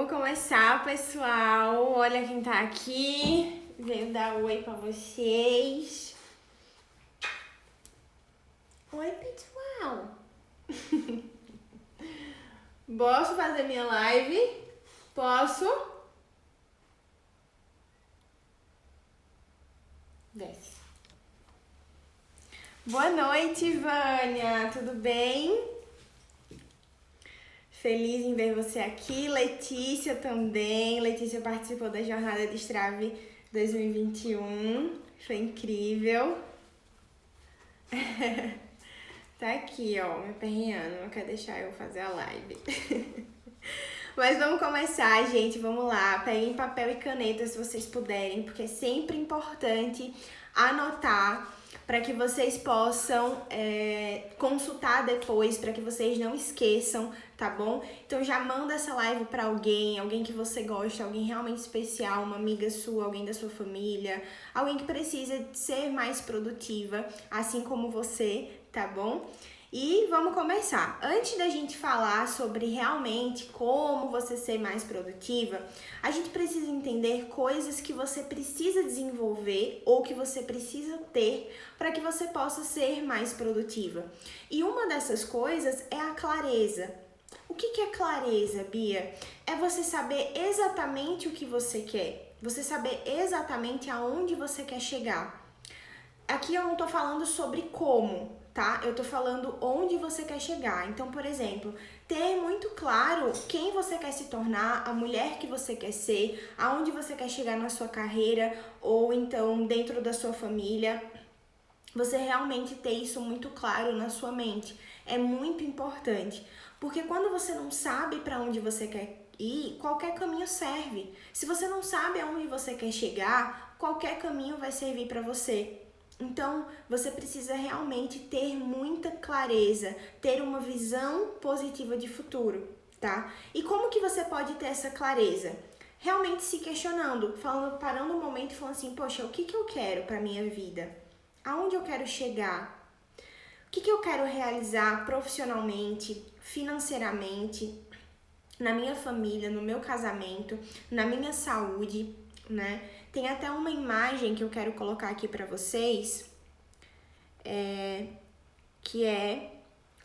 Vamos começar, pessoal. Olha quem tá aqui. Veio dar oi pra vocês. Oi, pessoal. Posso fazer minha live? Posso? Desce. Boa noite, Vânia. Tudo bem? Feliz em ver você aqui. Letícia também. Letícia participou da Jornada de Strave 2021. Foi incrível. Tá aqui, ó, me aperreando. Não quer deixar eu fazer a live. Mas vamos começar, gente. Vamos lá. Peguem papel e caneta se vocês puderem, porque é sempre importante anotar para que vocês possam consultar depois, para que vocês não esqueçam, tá bom? Então já manda essa live para alguém que você gosta, alguém realmente especial, uma amiga sua, alguém da sua família, alguém que precisa ser mais produtiva, assim como você, tá bom? E vamos começar. Antes da gente falar sobre realmente como você ser mais produtiva, a gente precisa entender coisas que você precisa desenvolver ou que você precisa ter para que você possa ser mais produtiva. E uma dessas coisas é a clareza. O que é clareza, Bia? É você saber exatamente o que você quer, você saber exatamente aonde você quer chegar. Aqui eu não tô falando sobre como, tá? Eu tô falando onde você quer chegar. Então, por exemplo, ter muito claro quem você quer se tornar, a mulher que você quer ser, aonde você quer chegar na sua carreira ou então dentro da sua família. Você realmente ter isso muito claro na sua mente é muito importante, porque quando você não sabe para onde você quer ir, qualquer caminho serve. Se você não sabe aonde você quer chegar, qualquer caminho vai servir para você. Então, você precisa realmente ter muita clareza, ter uma visão positiva de futuro, tá? E como que você pode ter essa clareza? Realmente se questionando, parando um momento e falando assim, poxa, o que eu quero para minha vida? Aonde eu quero chegar? O que eu quero realizar profissionalmente, financeiramente, na minha família, no meu casamento, na minha saúde, né? Tem até uma imagem que eu quero colocar aqui para vocês, que é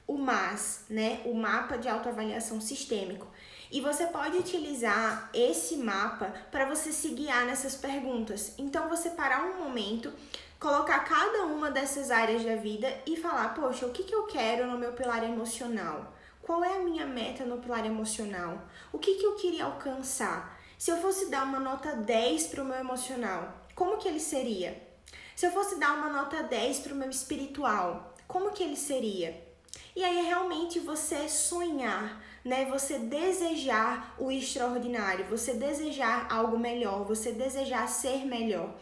o MAS, né? O Mapa de Autoavaliação Sistêmico. E você pode utilizar esse mapa para você se guiar nessas perguntas. Então, você parar um momento, colocar cada uma dessas áreas da vida e falar, poxa, o que eu quero no meu pilar emocional? Qual é a minha meta no pilar emocional? O que eu queria alcançar? Se eu fosse dar uma nota 10 para o meu emocional, como que ele seria? Se eu fosse dar uma nota 10 para o meu espiritual, como que ele seria? E aí é realmente você sonhar, né? Você desejar o extraordinário, você desejar algo melhor, você desejar ser melhor.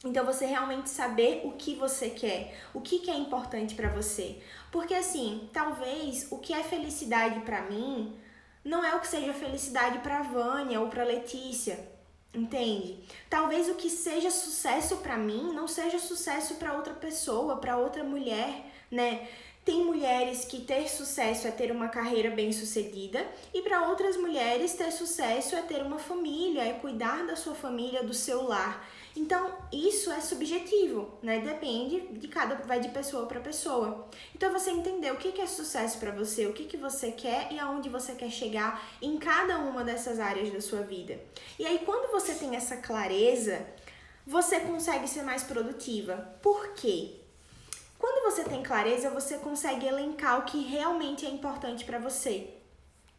Então, você realmente saber o que você quer, o que é importante para você. Porque assim, talvez o que é felicidade para mim não é o que seja felicidade para Vânia ou para Letícia, entende? Talvez o que seja sucesso para mim não seja sucesso para outra pessoa, para outra mulher, né? Tem mulheres que ter sucesso é ter uma carreira bem-sucedida e para outras mulheres ter sucesso é ter uma família, é cuidar da sua família, do seu lar. Então, isso é subjetivo, né? Depende vai de pessoa para pessoa. Então, você entender o que é sucesso para você, o que você quer e aonde você quer chegar em cada uma dessas áreas da sua vida. E aí, quando você tem essa clareza, você consegue ser mais produtiva. Por quê? Quando você tem clareza, você consegue elencar o que realmente é importante para você.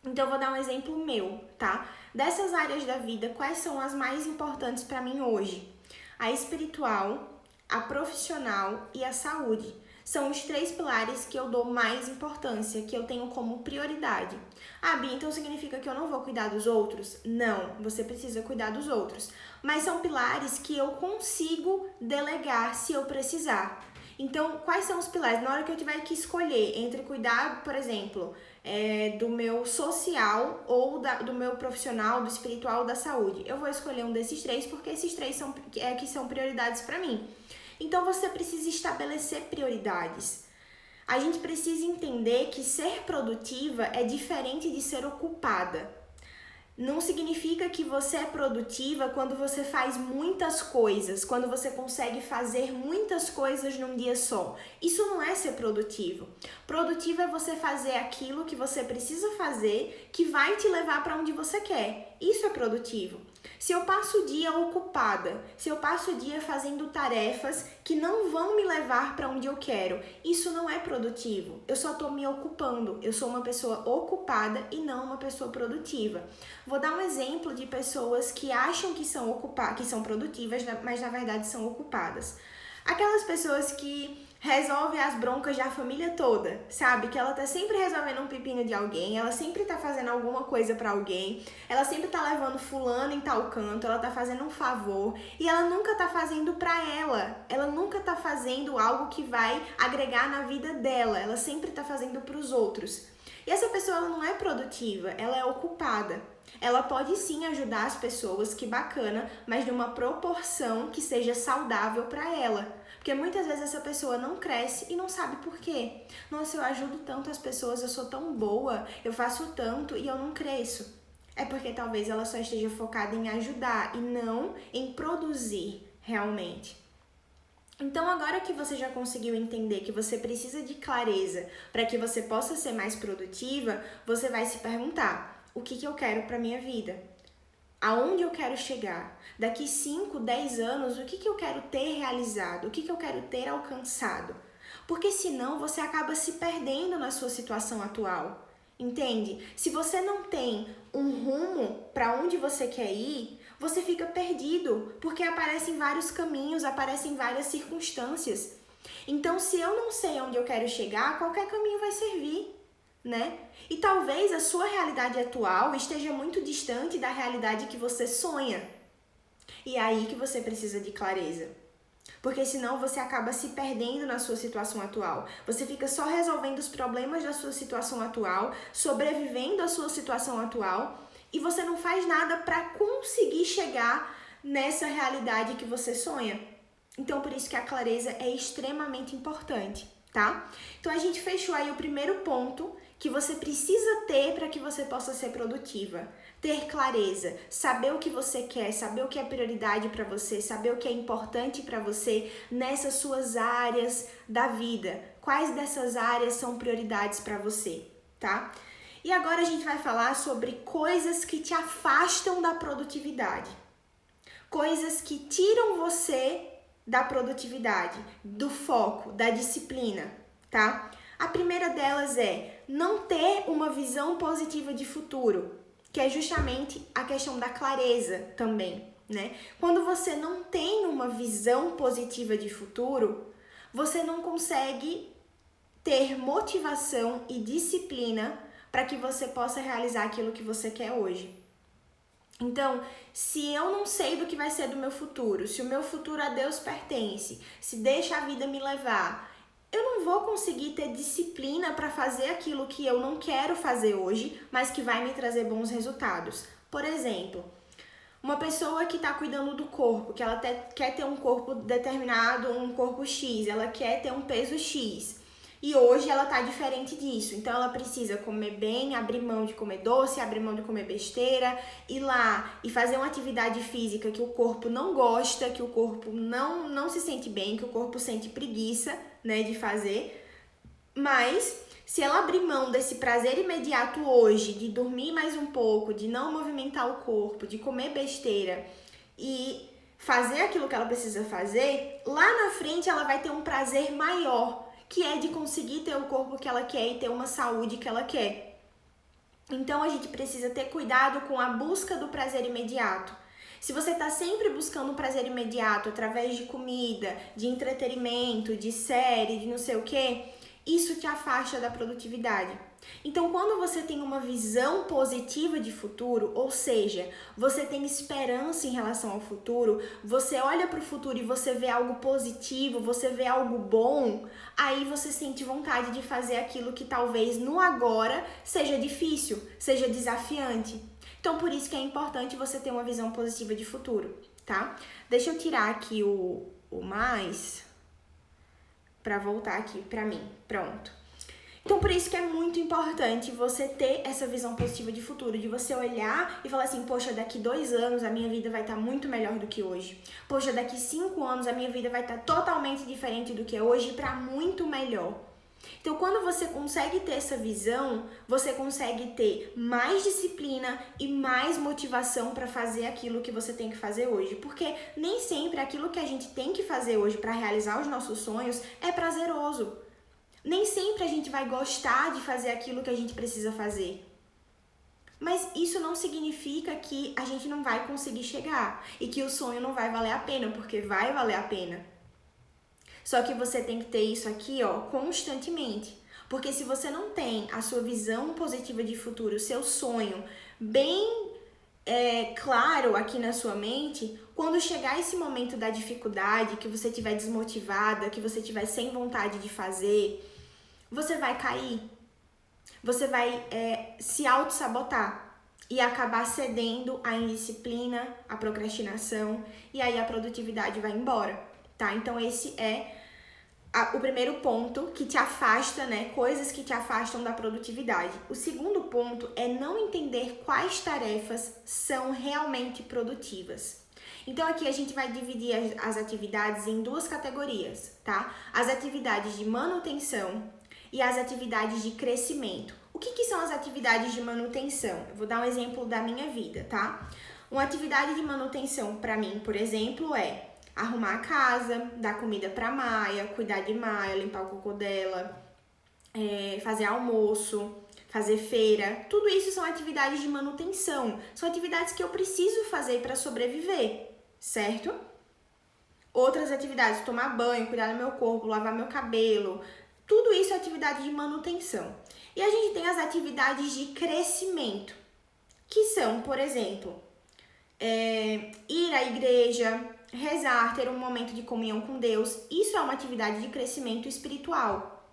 Então, eu vou dar um exemplo meu, tá? Dessas áreas da vida, quais são as mais importantes para mim hoje? A espiritual, a profissional e a saúde. São os 3 pilares que eu dou mais importância, que eu tenho como prioridade. Ah, Bia, então significa que eu não vou cuidar dos outros? Não, você precisa cuidar dos outros. Mas são pilares que eu consigo delegar se eu precisar. Então, quais são os pilares? Na hora que eu tiver que escolher entre cuidar, por exemplo, do meu social ou do meu profissional, do espiritual, da saúde, eu vou escolher um desses 3 porque esses 3 são prioridades para mim. Então, você precisa estabelecer prioridades. A gente precisa entender que ser produtiva é diferente de ser ocupada. Não significa que você é produtiva quando você faz muitas coisas, quando você consegue fazer muitas coisas num dia só. Isso não é ser produtivo. Produtivo é você fazer aquilo que você precisa fazer, que vai te levar para onde você quer. Isso é produtivo. Se eu passo o dia ocupada, se eu passo o dia fazendo tarefas que não vão me levar para onde eu quero, isso não é produtivo. Eu só estou me ocupando. Eu sou uma pessoa ocupada e não uma pessoa produtiva. Vou dar um exemplo de pessoas que acham que são produtivas, mas na verdade são ocupadas. Aquelas pessoas que resolvem as broncas da família toda, sabe? Que ela tá sempre resolvendo um pepino de alguém, ela sempre tá fazendo alguma coisa pra alguém, ela sempre tá levando fulano em tal canto, ela tá fazendo um favor e ela nunca tá fazendo pra ela nunca tá fazendo algo que vai agregar na vida dela, ela sempre tá fazendo pros outros. E essa pessoa ela não é produtiva, ela é ocupada. Ela pode sim ajudar as pessoas, que bacana, mas numa proporção que seja saudável para ela. Porque muitas vezes essa pessoa não cresce e não sabe por quê. Nossa, eu ajudo tanto as pessoas, eu sou tão boa, eu faço tanto e eu não cresço. É porque talvez ela só esteja focada em ajudar e não em produzir realmente. Então, agora que você já conseguiu entender que você precisa de clareza para que você possa ser mais produtiva, você vai se perguntar: o que eu quero para minha vida? Aonde eu quero chegar? Daqui 5, 10 anos, o que eu quero ter realizado? O que eu quero ter alcançado? Porque senão você acaba se perdendo na sua situação atual. Entende? Se você não tem um rumo para onde você quer ir, você fica perdido, porque aparecem vários caminhos, aparecem várias circunstâncias. Então, se eu não sei onde eu quero chegar, qualquer caminho vai servir, né? E talvez a sua realidade atual esteja muito distante da realidade que você sonha. E é aí que você precisa de clareza. Porque senão você acaba se perdendo na sua situação atual. Você fica só resolvendo os problemas da sua situação atual, sobrevivendo à sua situação atual, e você não faz nada para conseguir chegar nessa realidade que você sonha. Então, por isso que a clareza é extremamente importante, tá? Então, a gente fechou aí o primeiro ponto que você precisa ter para que você possa ser produtiva. Ter clareza, saber o que você quer, saber o que é prioridade para você, saber o que é importante para você nessas suas áreas da vida. Quais dessas áreas são prioridades para você, tá? E agora a gente vai falar sobre coisas que te afastam da produtividade. Coisas que tiram você da produtividade, do foco, da disciplina, tá? A primeira delas é não ter uma visão positiva de futuro, que é justamente a questão da clareza também, né? Quando você não tem uma visão positiva de futuro, você não consegue ter motivação e disciplina para que você possa realizar aquilo que você quer hoje. Então, se eu não sei do que vai ser do meu futuro, se o meu futuro a Deus pertence, se deixa a vida me levar, eu não vou conseguir ter disciplina para fazer aquilo que eu não quero fazer hoje, mas que vai me trazer bons resultados. Por exemplo, uma pessoa que está cuidando do corpo, que ela quer ter um corpo determinado, um corpo X, ela quer ter um peso X. E hoje ela tá diferente disso, então ela precisa comer bem, abrir mão de comer doce, abrir mão de comer besteira, ir lá e fazer uma atividade física que o corpo não gosta, que o corpo não se sente bem, que o corpo sente preguiça, né, de fazer. Mas se ela abrir mão desse prazer imediato hoje, de dormir mais um pouco, de não movimentar o corpo, de comer besteira e fazer aquilo que ela precisa fazer, lá na frente ela vai ter um prazer maior, que é de conseguir ter o corpo que ela quer e ter uma saúde que ela quer. Então, a gente precisa ter cuidado com a busca do prazer imediato. Se você está sempre buscando um prazer imediato através de comida, de entretenimento, de série, de não sei o quê, isso te afasta da produtividade. Então, quando você tem uma visão positiva de futuro, ou seja, você tem esperança em relação ao futuro, você olha para o futuro e você vê algo positivo, você vê algo bom, aí você sente vontade de fazer aquilo que talvez no agora seja difícil, seja desafiante. Então, por isso que é importante você ter uma visão positiva de futuro, tá? Deixa eu tirar aqui o mais para voltar aqui para mim. Pronto. Então, por isso que é muito importante você ter essa visão positiva de futuro, de você olhar e falar assim, poxa, daqui 2 anos a minha vida vai estar muito melhor do que hoje. Poxa, daqui 5 anos a minha vida vai estar totalmente diferente do que é hoje para muito melhor. Então, quando você consegue ter essa visão, você consegue ter mais disciplina e mais motivação para fazer aquilo que você tem que fazer hoje. Porque nem sempre aquilo que a gente tem que fazer hoje para realizar os nossos sonhos é prazeroso. Nem sempre a gente vai gostar de fazer aquilo que a gente precisa fazer. Mas isso não significa que a gente não vai conseguir chegar e que o sonho não vai valer a pena, porque vai valer a pena. Só que você tem que ter isso aqui, ó, constantemente. Porque se você não tem a sua visão positiva de futuro, o seu sonho bem claro aqui na sua mente, quando chegar esse momento da dificuldade, que você estiver desmotivada, que você estiver sem vontade de fazer, você vai cair. Você vai se auto-sabotar e acabar cedendo à indisciplina, à procrastinação, e aí a produtividade vai embora, tá? Então esse é o primeiro ponto que te afasta, né? Coisas que te afastam da produtividade. O segundo ponto é não entender quais tarefas são realmente produtivas. Então aqui a gente vai dividir as atividades em 2 categorias, tá? As atividades de manutenção e as atividades de crescimento. O que são as atividades de manutenção? Eu vou dar um exemplo da minha vida, tá? Uma atividade de manutenção para mim, por exemplo, é arrumar a casa, dar comida para Maia, cuidar de Maia, limpar o cocô dela, fazer almoço, fazer feira. Tudo isso são atividades de manutenção. São atividades que eu preciso fazer para sobreviver, certo? Outras atividades, tomar banho, cuidar do meu corpo, lavar meu cabelo, tudo isso é atividade de manutenção. E a gente tem as atividades de crescimento, que são, por exemplo, ir à igreja, rezar, ter um momento de comunhão com Deus. Isso é uma atividade de crescimento espiritual.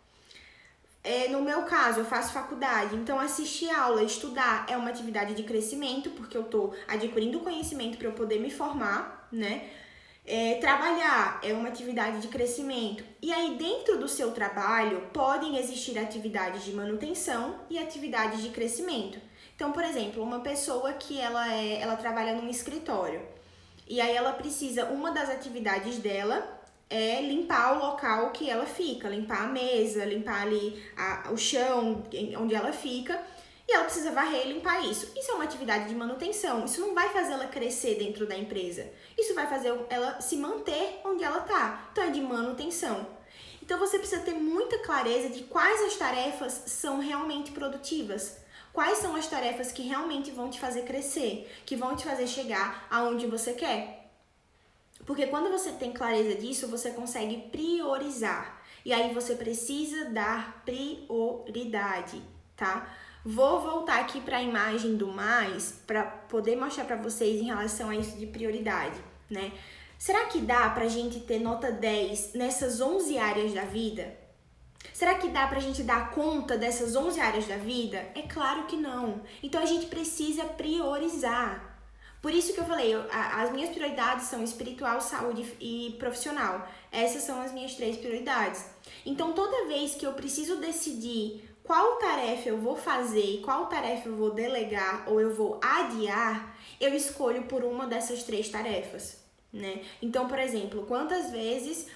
No meu caso, eu faço faculdade, então assistir aula, estudar é uma atividade de crescimento, porque eu estou adquirindo conhecimento para eu poder me formar, né? Trabalhar é uma atividade de crescimento. E aí, dentro do seu trabalho, podem existir atividades de manutenção e atividades de crescimento. Então, por exemplo, uma pessoa que ela trabalha num escritório, e aí ela precisa, uma das atividades dela é limpar o local que ela fica, limpar a mesa, limpar ali o chão onde ela fica, e ela precisa varrer e limpar isso. Isso é uma atividade de manutenção, isso não vai fazer ela crescer dentro da empresa, isso vai fazer ela se manter onde ela tá, então é de manutenção. Então você precisa ter muita clareza de quais as tarefas são realmente produtivas, quais são as tarefas que realmente vão te fazer crescer, que vão te fazer chegar aonde você quer. Porque quando você tem clareza disso, você consegue priorizar. E aí você precisa dar prioridade, tá? Vou voltar aqui para a imagem do mais, para poder mostrar para vocês em relação a isso de prioridade, né? Será que dá pra gente ter nota 10 nessas 11 áreas da vida? Será que dá pra gente dar conta dessas 11 áreas da vida? É claro que não. Então a gente precisa priorizar. Por isso que eu falei, as minhas prioridades são espiritual, saúde e profissional. Essas são as minhas 3 prioridades. Então toda vez que eu preciso decidir qual tarefa eu vou fazer e qual tarefa eu vou delegar ou eu vou adiar, eu escolho por uma dessas 3 tarefas, né? Então, por exemplo, quantas vezes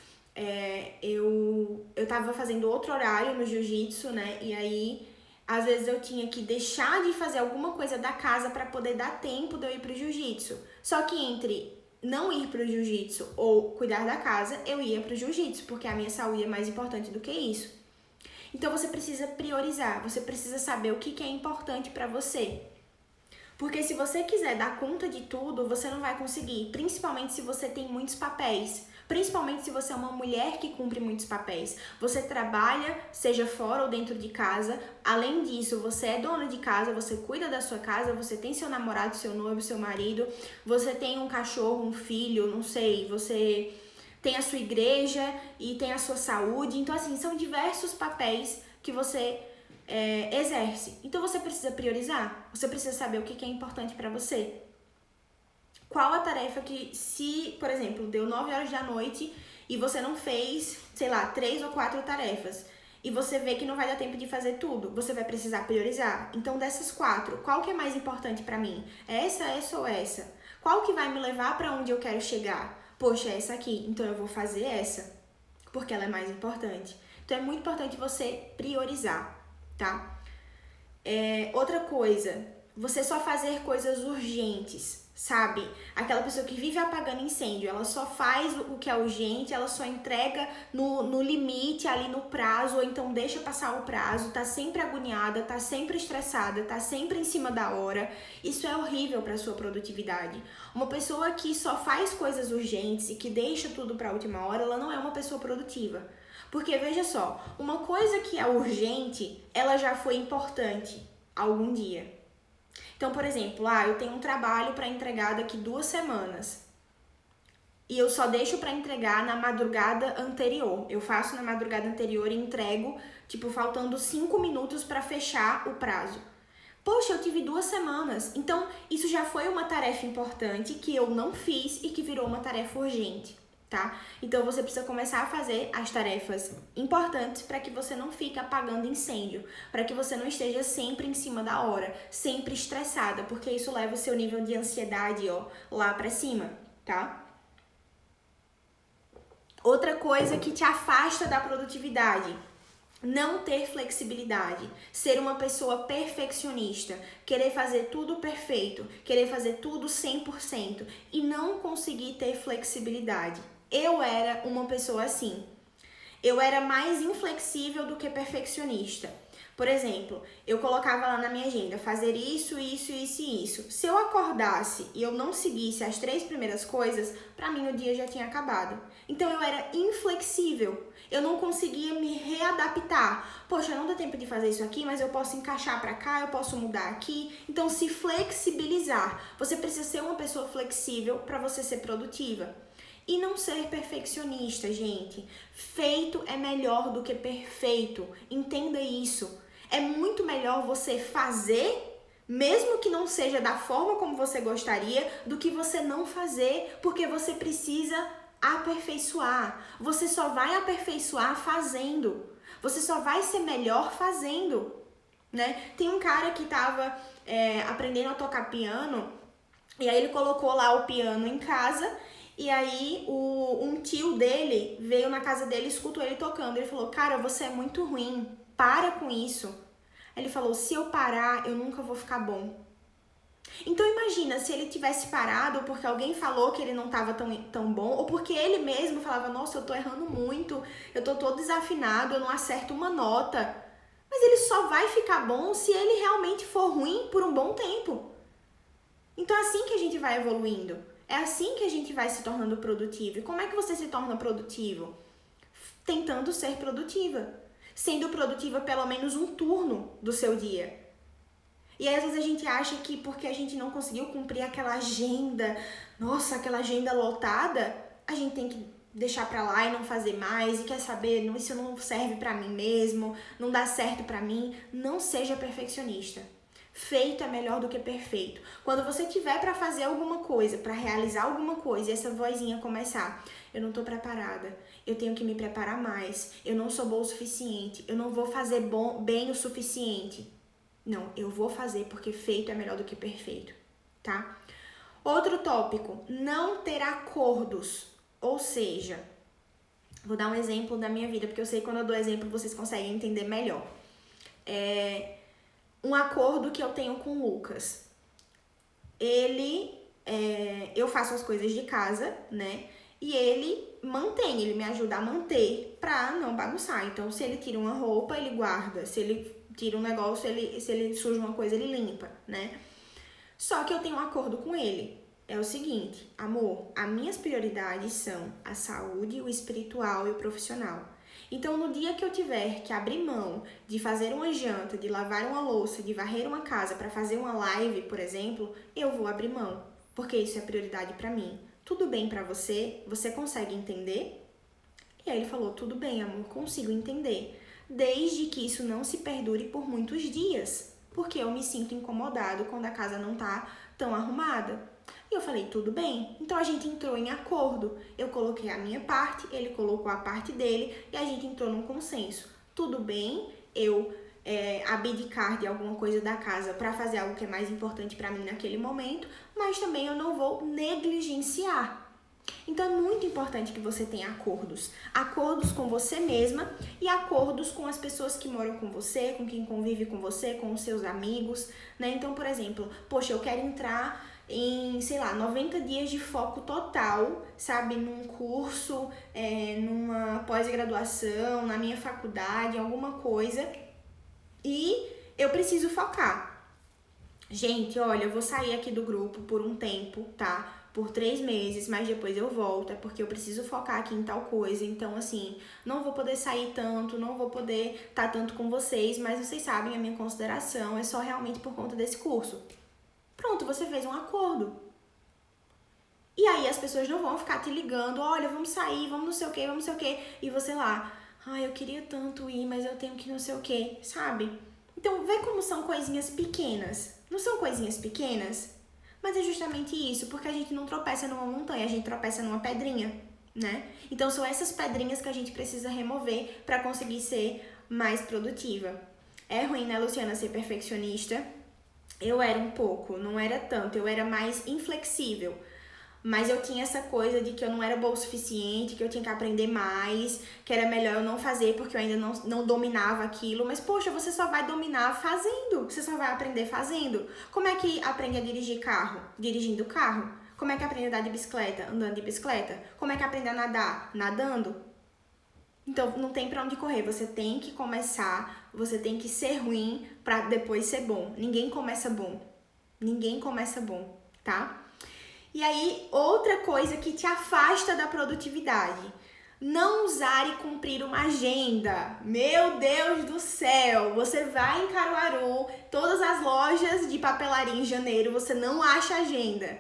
eu tava fazendo outro horário no jiu-jitsu, né? E aí, às vezes eu tinha que deixar de fazer alguma coisa da casa para poder dar tempo de eu ir pro jiu-jitsu. Só que entre não ir pro jiu-jitsu ou cuidar da casa, eu ia pro jiu-jitsu, porque a minha saúde é mais importante do que isso. Então você precisa priorizar, você precisa saber o que é importante para você. Porque se você quiser dar conta de tudo, você não vai conseguir, principalmente se você tem muitos papéis. Principalmente se você é uma mulher que cumpre muitos papéis. Você trabalha, seja fora ou dentro de casa. Além disso, você é dona de casa, você cuida da sua casa, você tem seu namorado, seu noivo, seu marido, você tem um cachorro, um filho, não sei, você tem a sua igreja e tem a sua saúde. Então, assim, são diversos papéis que você exerce. Então, você precisa priorizar. Você precisa saber o que é importante para você. Qual a tarefa que, se, por exemplo, deu 9 horas da noite e você não fez, sei lá, 3 ou 4 tarefas. e você vê que não vai dar tempo de fazer tudo, você vai precisar priorizar. Então, dessas 4, qual que é mais importante para mim? Essa ou essa? Qual que vai me levar para onde eu quero chegar? Poxa, essa aqui, então eu vou fazer essa, porque ela é mais importante. Então, é muito importante você priorizar, tá? Outra coisa, você só fazer coisas urgentes, sabe? Aquela pessoa que vive apagando incêndio, ela só faz o que é urgente, ela só entrega no limite, ali no prazo, ou então deixa passar o prazo, tá sempre agoniada, tá sempre estressada, tá sempre em cima da hora. Isso é horrível para sua produtividade. Uma pessoa que só faz coisas urgentes e que deixa tudo para a última hora, ela não é uma pessoa produtiva. Porque, veja só, uma coisa que é urgente, ela já foi importante algum dia. Então, por exemplo, eu tenho um trabalho para entregar daqui 2 semanas. E eu só deixo para entregar na madrugada anterior. Eu faço na madrugada anterior e entrego, faltando 5 minutos para fechar o prazo. Poxa, eu tive 2 semanas. Então, isso já foi uma tarefa importante que eu não fiz e que virou uma tarefa urgente. Tá? Então, você precisa começar a fazer as tarefas importantes para que você não fique apagando incêndio, para que você não esteja sempre em cima da hora, sempre estressada, porque isso leva o seu nível de ansiedade, lá para cima, tá? Outra coisa que te afasta da produtividade: não ter flexibilidade, ser uma pessoa perfeccionista, querer fazer tudo perfeito, querer fazer tudo 100% e não conseguir ter flexibilidade. Eu era uma pessoa assim. Eu era mais inflexível do que perfeccionista. Por exemplo, eu colocava lá na minha agenda fazer isso, isso, isso e isso. Se eu acordasse e eu não seguisse as 3 primeiras coisas, para mim o dia já tinha acabado. Então eu era inflexível. Eu não conseguia me readaptar. Poxa, não dá tempo de fazer isso aqui, mas eu posso encaixar para cá, eu posso mudar aqui. Então, se flexibilizar. Você precisa ser uma pessoa flexível para você ser produtiva. E não ser perfeccionista, gente. Feito é melhor do que perfeito. Entenda isso. É muito melhor você fazer, mesmo que não seja da forma como você gostaria, do que você não fazer, porque você precisa aperfeiçoar. Você só vai aperfeiçoar fazendo. Você só vai ser melhor fazendo, né? Tem um cara que tava aprendendo a tocar piano, e aí ele colocou lá o piano em casa. E aí, um tio dele veio na casa dele e escutou ele tocando. Ele falou: cara, você é muito ruim, para com isso. Ele falou: se eu parar, eu nunca vou ficar bom. Então imagina, se ele tivesse parado porque alguém falou que ele não estava tão bom, ou porque ele mesmo falava: nossa, eu tô errando muito, eu tô todo desafinado, eu não acerto uma nota. Mas ele só vai ficar bom se ele realmente for ruim por um bom tempo. Então é assim que a gente vai evoluindo. É assim que a gente vai se tornando produtivo. E como é que você se torna produtivo? Tentando ser produtiva. Sendo produtiva pelo menos um turno do seu dia. E aí, às vezes a gente acha que porque a gente não conseguiu cumprir aquela agenda, nossa, aquela agenda lotada, a gente tem que deixar pra lá e não fazer mais. E quer saber, isso não serve pra mim mesmo, não dá certo pra mim. Não seja perfeccionista. Feito é melhor do que perfeito. Quando você tiver para fazer alguma coisa, para realizar alguma coisa, e essa vozinha começar: eu não tô preparada, eu tenho que me preparar mais, eu não sou boa o suficiente, eu não vou fazer bem o suficiente. Não, eu vou fazer porque feito é melhor do que perfeito, tá? Outro tópico: não ter acordos. Ou seja, vou dar um exemplo da minha vida, porque eu sei que quando eu dou exemplo vocês conseguem entender melhor. Um acordo que eu tenho com o Lucas. Eu faço as coisas de casa, né? E ele me ajuda a manter pra não bagunçar. Então, se ele tira uma roupa, ele guarda. Se ele tira um negócio, se ele suja uma coisa, ele limpa, né? Só que eu tenho um acordo com ele. É o seguinte: amor, as minhas prioridades são a saúde, o espiritual e o profissional. Então, no dia que eu tiver que abrir mão de fazer uma janta, de lavar uma louça, de varrer uma casa para fazer uma live, por exemplo, eu vou abrir mão, porque isso é prioridade para mim. Tudo bem para você? Você consegue entender? E aí ele falou: tudo bem, amor, consigo entender, desde que isso não se perdure por muitos dias, porque eu me sinto incomodado quando a casa não tá tão arrumada. E eu falei: tudo bem. Então a gente entrou em acordo. Eu coloquei a minha parte, ele colocou a parte dele e a gente entrou num consenso. tudo bem eu abdicar de alguma coisa da casa para fazer algo que é mais importante para mim naquele momento, mas também eu não vou negligenciar. Então é muito importante que você tenha acordos. Acordos com você mesma e acordos com as pessoas que moram com você, com quem convive com você, com os seus amigos, né? Então, por exemplo, poxa, eu quero entrar em, 90 dias de foco total, sabe? Num curso, numa pós-graduação, na minha faculdade, alguma coisa. E eu preciso focar. Gente, olha, eu vou sair aqui do grupo por um tempo, tá? Por 3 meses, mas depois eu volto, é porque eu preciso focar aqui em tal coisa. Então, assim, não vou poder sair tanto, não vou poder estar tanto com vocês, mas vocês sabem, a minha consideração é só realmente por conta desse curso. Pronto, você fez um acordo. E aí as pessoas não vão ficar te ligando, olha, vamos sair, vamos não sei o quê, e você lá, ai, eu queria tanto ir, mas eu tenho que não sei o quê, sabe? Então, vê como são coisinhas pequenas. Não são coisinhas pequenas? Mas é justamente isso, porque a gente não tropeça numa montanha, a gente tropeça numa pedrinha, né? Então, são essas pedrinhas que a gente precisa remover para conseguir ser mais produtiva. É ruim, né, Luciana, ser perfeccionista? Eu era um pouco, não era tanto, eu era mais inflexível. Mas eu tinha essa coisa de que eu não era boa o suficiente, que eu tinha que aprender mais, que era melhor eu não fazer porque eu ainda não dominava aquilo. Mas, poxa, você só vai dominar fazendo, você só vai aprender fazendo. Como é que aprende a dirigir carro? Dirigindo carro. Como é que aprende a andar de bicicleta? Andando de bicicleta. Como é que aprende a nadar? Nadando. Então, não tem pra onde correr, você tem que começar, você tem que ser ruim pra depois ser bom. Ninguém começa bom, tá? E aí, outra coisa que te afasta da produtividade. Não usar e cumprir uma agenda. Meu Deus do céu! Você vai em Caruaru, todas as lojas de papelaria em janeiro, você não acha agenda.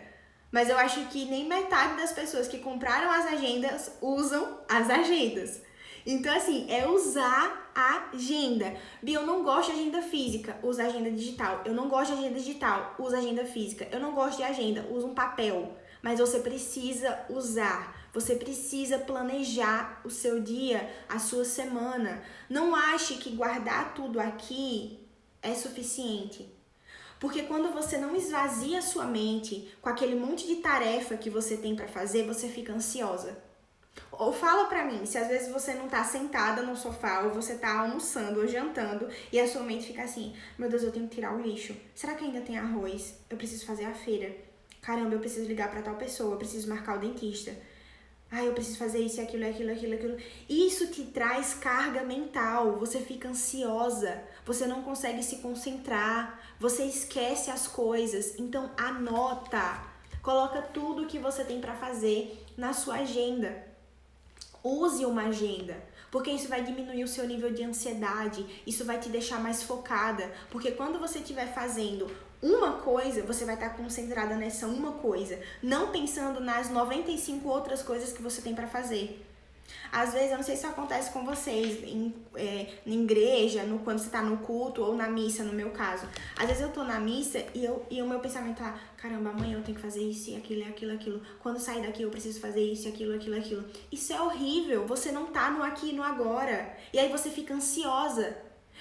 Mas eu acho que nem metade das pessoas que compraram as agendas usam as agendas. Então, assim, é usar a agenda. Bia, eu não gosto de agenda física, usa agenda digital. Eu não gosto de agenda digital, usa agenda física. Eu não gosto de agenda, usa um papel. Mas você precisa usar, você precisa planejar o seu dia, a sua semana. Não ache que guardar tudo aqui é suficiente. Porque quando você não esvazia a sua mente com aquele monte de tarefa que você tem para fazer, você fica ansiosa. Ou fala pra mim, se às vezes você não tá sentada no sofá, ou você tá almoçando ou jantando, e a sua mente fica assim, meu Deus, eu tenho que tirar o lixo. Será que ainda tem arroz? Eu preciso fazer a feira. Caramba, eu preciso ligar pra tal pessoa, eu preciso marcar o dentista. Eu preciso fazer isso, aquilo. Isso te traz carga mental, você fica ansiosa, você não consegue se concentrar, você esquece as coisas. Então anota, coloca tudo que você tem pra fazer na sua agenda. Use uma agenda, porque isso vai diminuir o seu nível de ansiedade, isso vai te deixar mais focada, porque quando você estiver fazendo uma coisa, você vai estar concentrada nessa uma coisa, não pensando nas 95 outras coisas que você tem para fazer. Às vezes, eu não sei se isso acontece com vocês, na igreja, quando você tá no culto ou na missa, no meu caso. Às vezes eu tô na missa e o meu pensamento tá, caramba, amanhã eu tenho que fazer isso e aquilo. Quando sair daqui eu preciso fazer isso e aquilo. Isso é horrível, você não tá no aqui e no agora. E aí você fica ansiosa.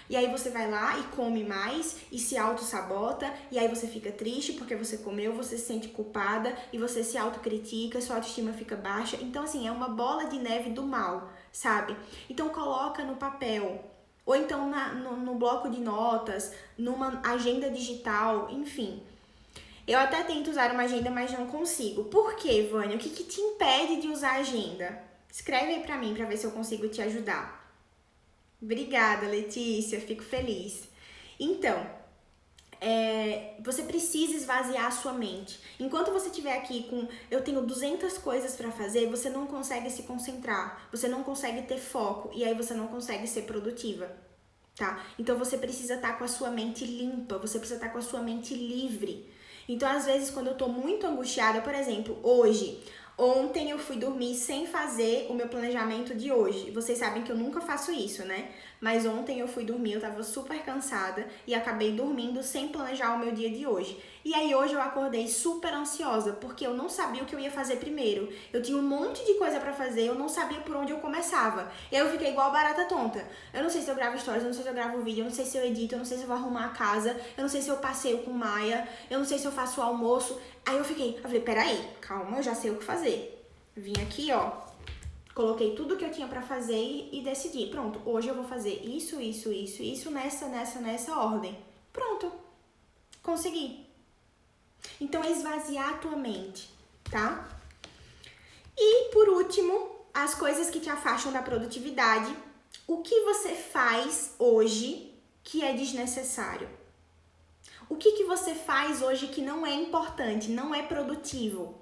E aí você vai lá e come mais e se auto-sabota, e aí você fica triste porque você comeu, você se sente culpada e você se autocritica, sua autoestima fica baixa. Então, assim, é uma bola de neve do mal, sabe? Então, coloca no papel, ou então no bloco de notas, numa agenda digital, enfim. Eu até tento usar uma agenda, mas não consigo. Por quê, Vânia? O que te impede de usar a agenda? Escreve aí pra mim, pra ver se eu consigo te ajudar. Obrigada, Letícia, fico feliz. Então, você precisa esvaziar a sua mente. Enquanto você estiver aqui com, eu tenho 200 coisas para fazer, você não consegue se concentrar, você não consegue ter foco e aí você não consegue ser produtiva, tá? Então, você precisa estar com a sua mente limpa, você precisa estar com a sua mente livre. Então, às vezes, quando eu tô muito angustiada, por exemplo, hoje Ontem eu fui dormir sem fazer o meu planejamento de hoje. Vocês sabem que eu nunca faço isso, né? Mas ontem eu fui dormir, eu tava super cansada e acabei dormindo sem planejar o meu dia de hoje. E aí hoje eu acordei super ansiosa, porque eu não sabia o que eu ia fazer primeiro. Eu tinha um monte de coisa pra fazer, eu não sabia por onde eu começava. E aí eu fiquei igual barata tonta. Eu não sei se eu gravo stories, eu não sei se eu gravo vídeo, eu não sei se eu edito, eu não sei se eu vou arrumar a casa, eu não sei se eu passeio com Maia, eu não sei se eu faço o almoço. Aí eu falei, peraí, calma, eu já sei o que fazer. Vim aqui, ó, coloquei tudo que eu tinha pra fazer e decidi. Pronto, hoje eu vou fazer isso, nessa ordem. Pronto, consegui. Então, é esvaziar a tua mente, tá? E, por último, as coisas que te afastam da produtividade. O que você faz hoje que é desnecessário? O que você faz hoje que não é importante, não é produtivo?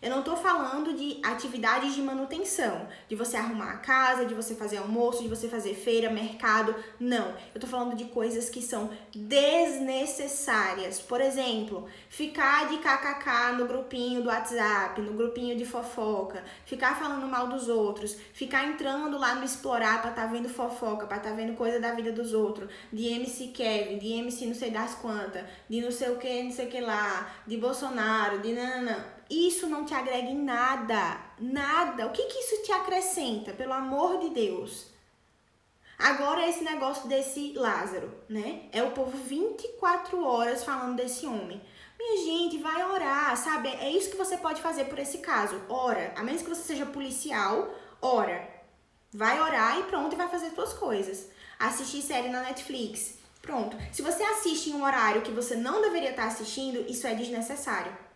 Eu não tô falando de atividades de manutenção, de você arrumar a casa, de você fazer almoço, de você fazer feira, mercado, não. Eu tô falando de coisas que são desnecessárias. Por exemplo, ficar de kkk no grupinho do WhatsApp, no grupinho de fofoca, ficar falando mal dos outros, ficar entrando lá no explorar pra tá vendo fofoca, pra tá vendo coisa da vida dos outros, de MC Kevin, de MC não sei das quantas, de não sei o que lá, de Bolsonaro, de nananã. Isso não te agrega em nada, nada. O que isso te acrescenta, pelo amor de Deus? Agora esse negócio desse Lázaro, né? É o povo 24 horas falando desse homem. Minha gente, vai orar, sabe? É isso que você pode fazer por esse caso. Ora, a menos que você seja policial, ora. Vai orar e pronto, e vai fazer suas coisas. Assistir série na Netflix, pronto. Se você assiste em um horário que você não deveria estar assistindo, isso é desnecessário.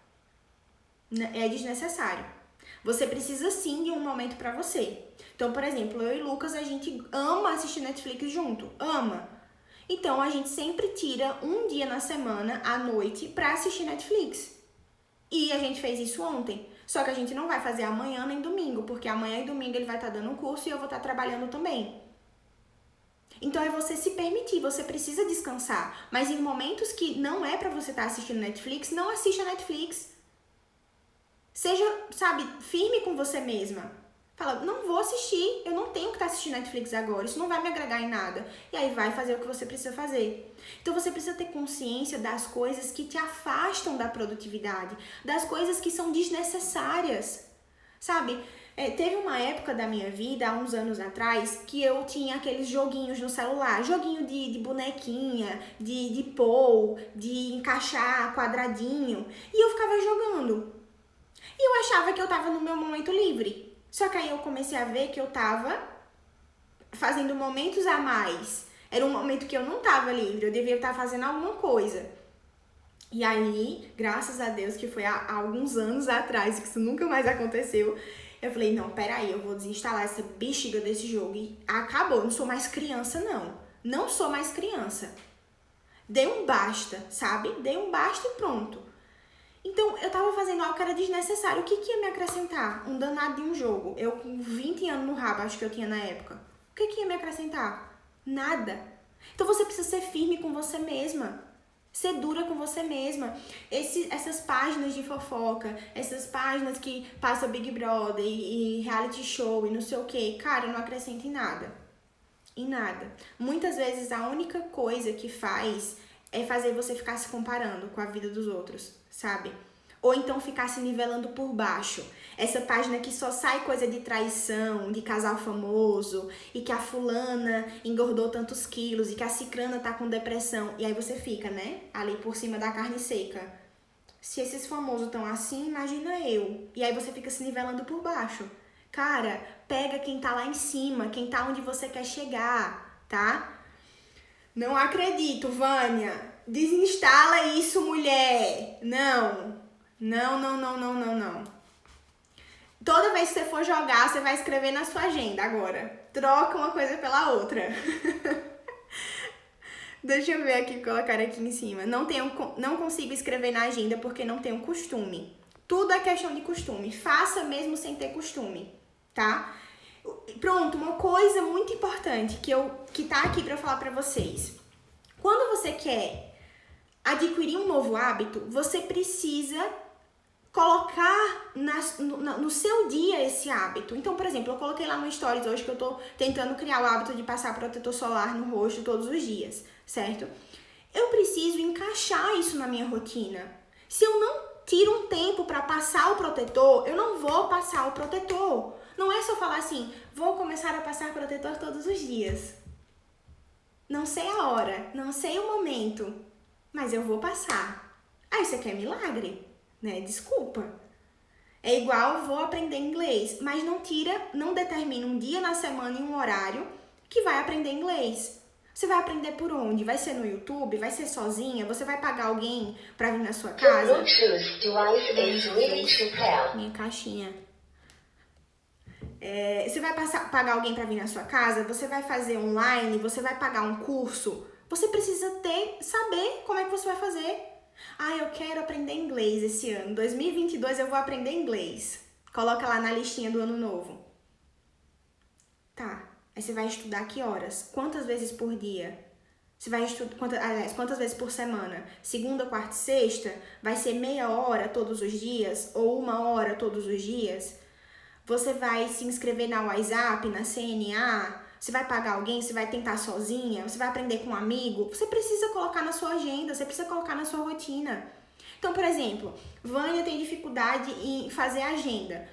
É desnecessário. Você precisa sim de um momento pra você. Então, por exemplo, eu e Lucas, a gente ama assistir Netflix junto. Ama. Então, a gente sempre tira um dia na semana, à noite, pra assistir Netflix. E a gente fez isso ontem. Só que a gente não vai fazer amanhã nem domingo, porque amanhã e domingo ele vai estar dando um curso e eu vou estar trabalhando também. Então, é você se permitir, você precisa descansar. Mas em momentos que não é pra você estar assistindo Netflix, não assista Netflix. Seja, sabe, firme com você mesma. Fala, não vou assistir, eu não tenho que estar assistindo Netflix agora, isso não vai me agregar em nada. E aí vai fazer o que você precisa fazer. Então você precisa ter consciência das coisas que te afastam da produtividade, das coisas que são desnecessárias, sabe? Teve uma época da minha vida, há uns anos atrás, que eu tinha aqueles joguinhos no celular, joguinho de bonequinha, de pôr, de encaixar quadradinho, e eu ficava jogando. E eu achava que eu tava no meu momento livre. Só que aí eu comecei a ver que eu tava fazendo momentos a mais. Era um momento que eu não tava livre, eu devia estar fazendo alguma coisa. E aí, graças a Deus, que foi há alguns anos atrás, que isso nunca mais aconteceu, eu falei, não, peraí, eu vou desinstalar essa bexiga desse jogo. E acabou, não sou mais criança, não. Não sou mais criança. Dei um basta, sabe? Dei um basta e pronto. Então, eu tava fazendo algo que era desnecessário. O que ia me acrescentar? Um danado de um jogo. Eu com 20 anos no rabo, acho que eu tinha na época. O que ia me acrescentar? Nada. Então, você precisa ser firme com você mesma. Ser dura com você mesma. Essas páginas de fofoca, essas páginas que passam Big Brother e reality show e não sei o que, cara, não acrescenta em nada. Em nada. Muitas vezes, a única coisa que faz é fazer você ficar se comparando com a vida dos outros, sabe? Ou então ficar se nivelando por baixo. Essa página que só sai coisa de traição, de casal famoso, e que a fulana engordou tantos quilos, e que a cicrana tá com depressão. E aí você fica, né? Ali por cima da carne seca. Se esses famosos estão assim, imagina eu. E aí você fica se nivelando por baixo. Cara, pega quem tá lá em cima, quem tá onde você quer chegar, tá? Não acredito, Vânia. Desinstala isso, mulher. Não. Toda vez que você for jogar, você vai escrever na sua agenda agora. Troca uma coisa pela outra. Deixa eu ver aqui, colocar aqui em cima. Não consigo escrever na agenda porque não tenho costume. Tudo é questão de costume. Faça mesmo sem ter costume, tá? Pronto, uma coisa muito importante que tá aqui pra falar pra vocês. Quando você quer adquirir um novo hábito, você precisa colocar no seu dia esse hábito. Então, por exemplo, eu coloquei lá no Stories hoje que eu tô tentando criar o hábito de passar protetor solar no rosto todos os dias, certo? Eu preciso encaixar isso na minha rotina. Se eu não tiro um tempo para passar o protetor, eu não vou passar o protetor. Não é só falar assim, vou começar a passar protetor todos os dias. Não sei a hora, não sei o momento, mas eu vou passar. Aí você quer milagre, né? Desculpa. É igual vou aprender inglês, mas não determina um dia na semana e um horário que vai aprender inglês. Você vai aprender por onde? Vai ser no YouTube? Vai ser sozinha? Você vai pagar alguém pra vir na sua casa? Minha caixinha. Você vai pagar alguém pra vir na sua casa? Você vai fazer online? Você vai pagar um curso? Você precisa saber como é que você vai fazer. Ah, eu quero aprender inglês esse ano. 2022 eu vou aprender inglês. Coloca lá na listinha do ano novo. Tá. Aí você vai estudar que horas? Quantas vezes por dia? Você vai estudar, quantas vezes por semana? Segunda, quarta e sexta? Vai ser meia hora todos os dias? Ou 1 hora todos os dias? Você vai se inscrever na WhatsApp, na CNA? Você vai pagar alguém? Você vai tentar sozinha? Você vai aprender com um amigo? Você precisa colocar na sua agenda, você precisa colocar na sua rotina. Então, por exemplo, Vânia tem dificuldade em fazer agenda.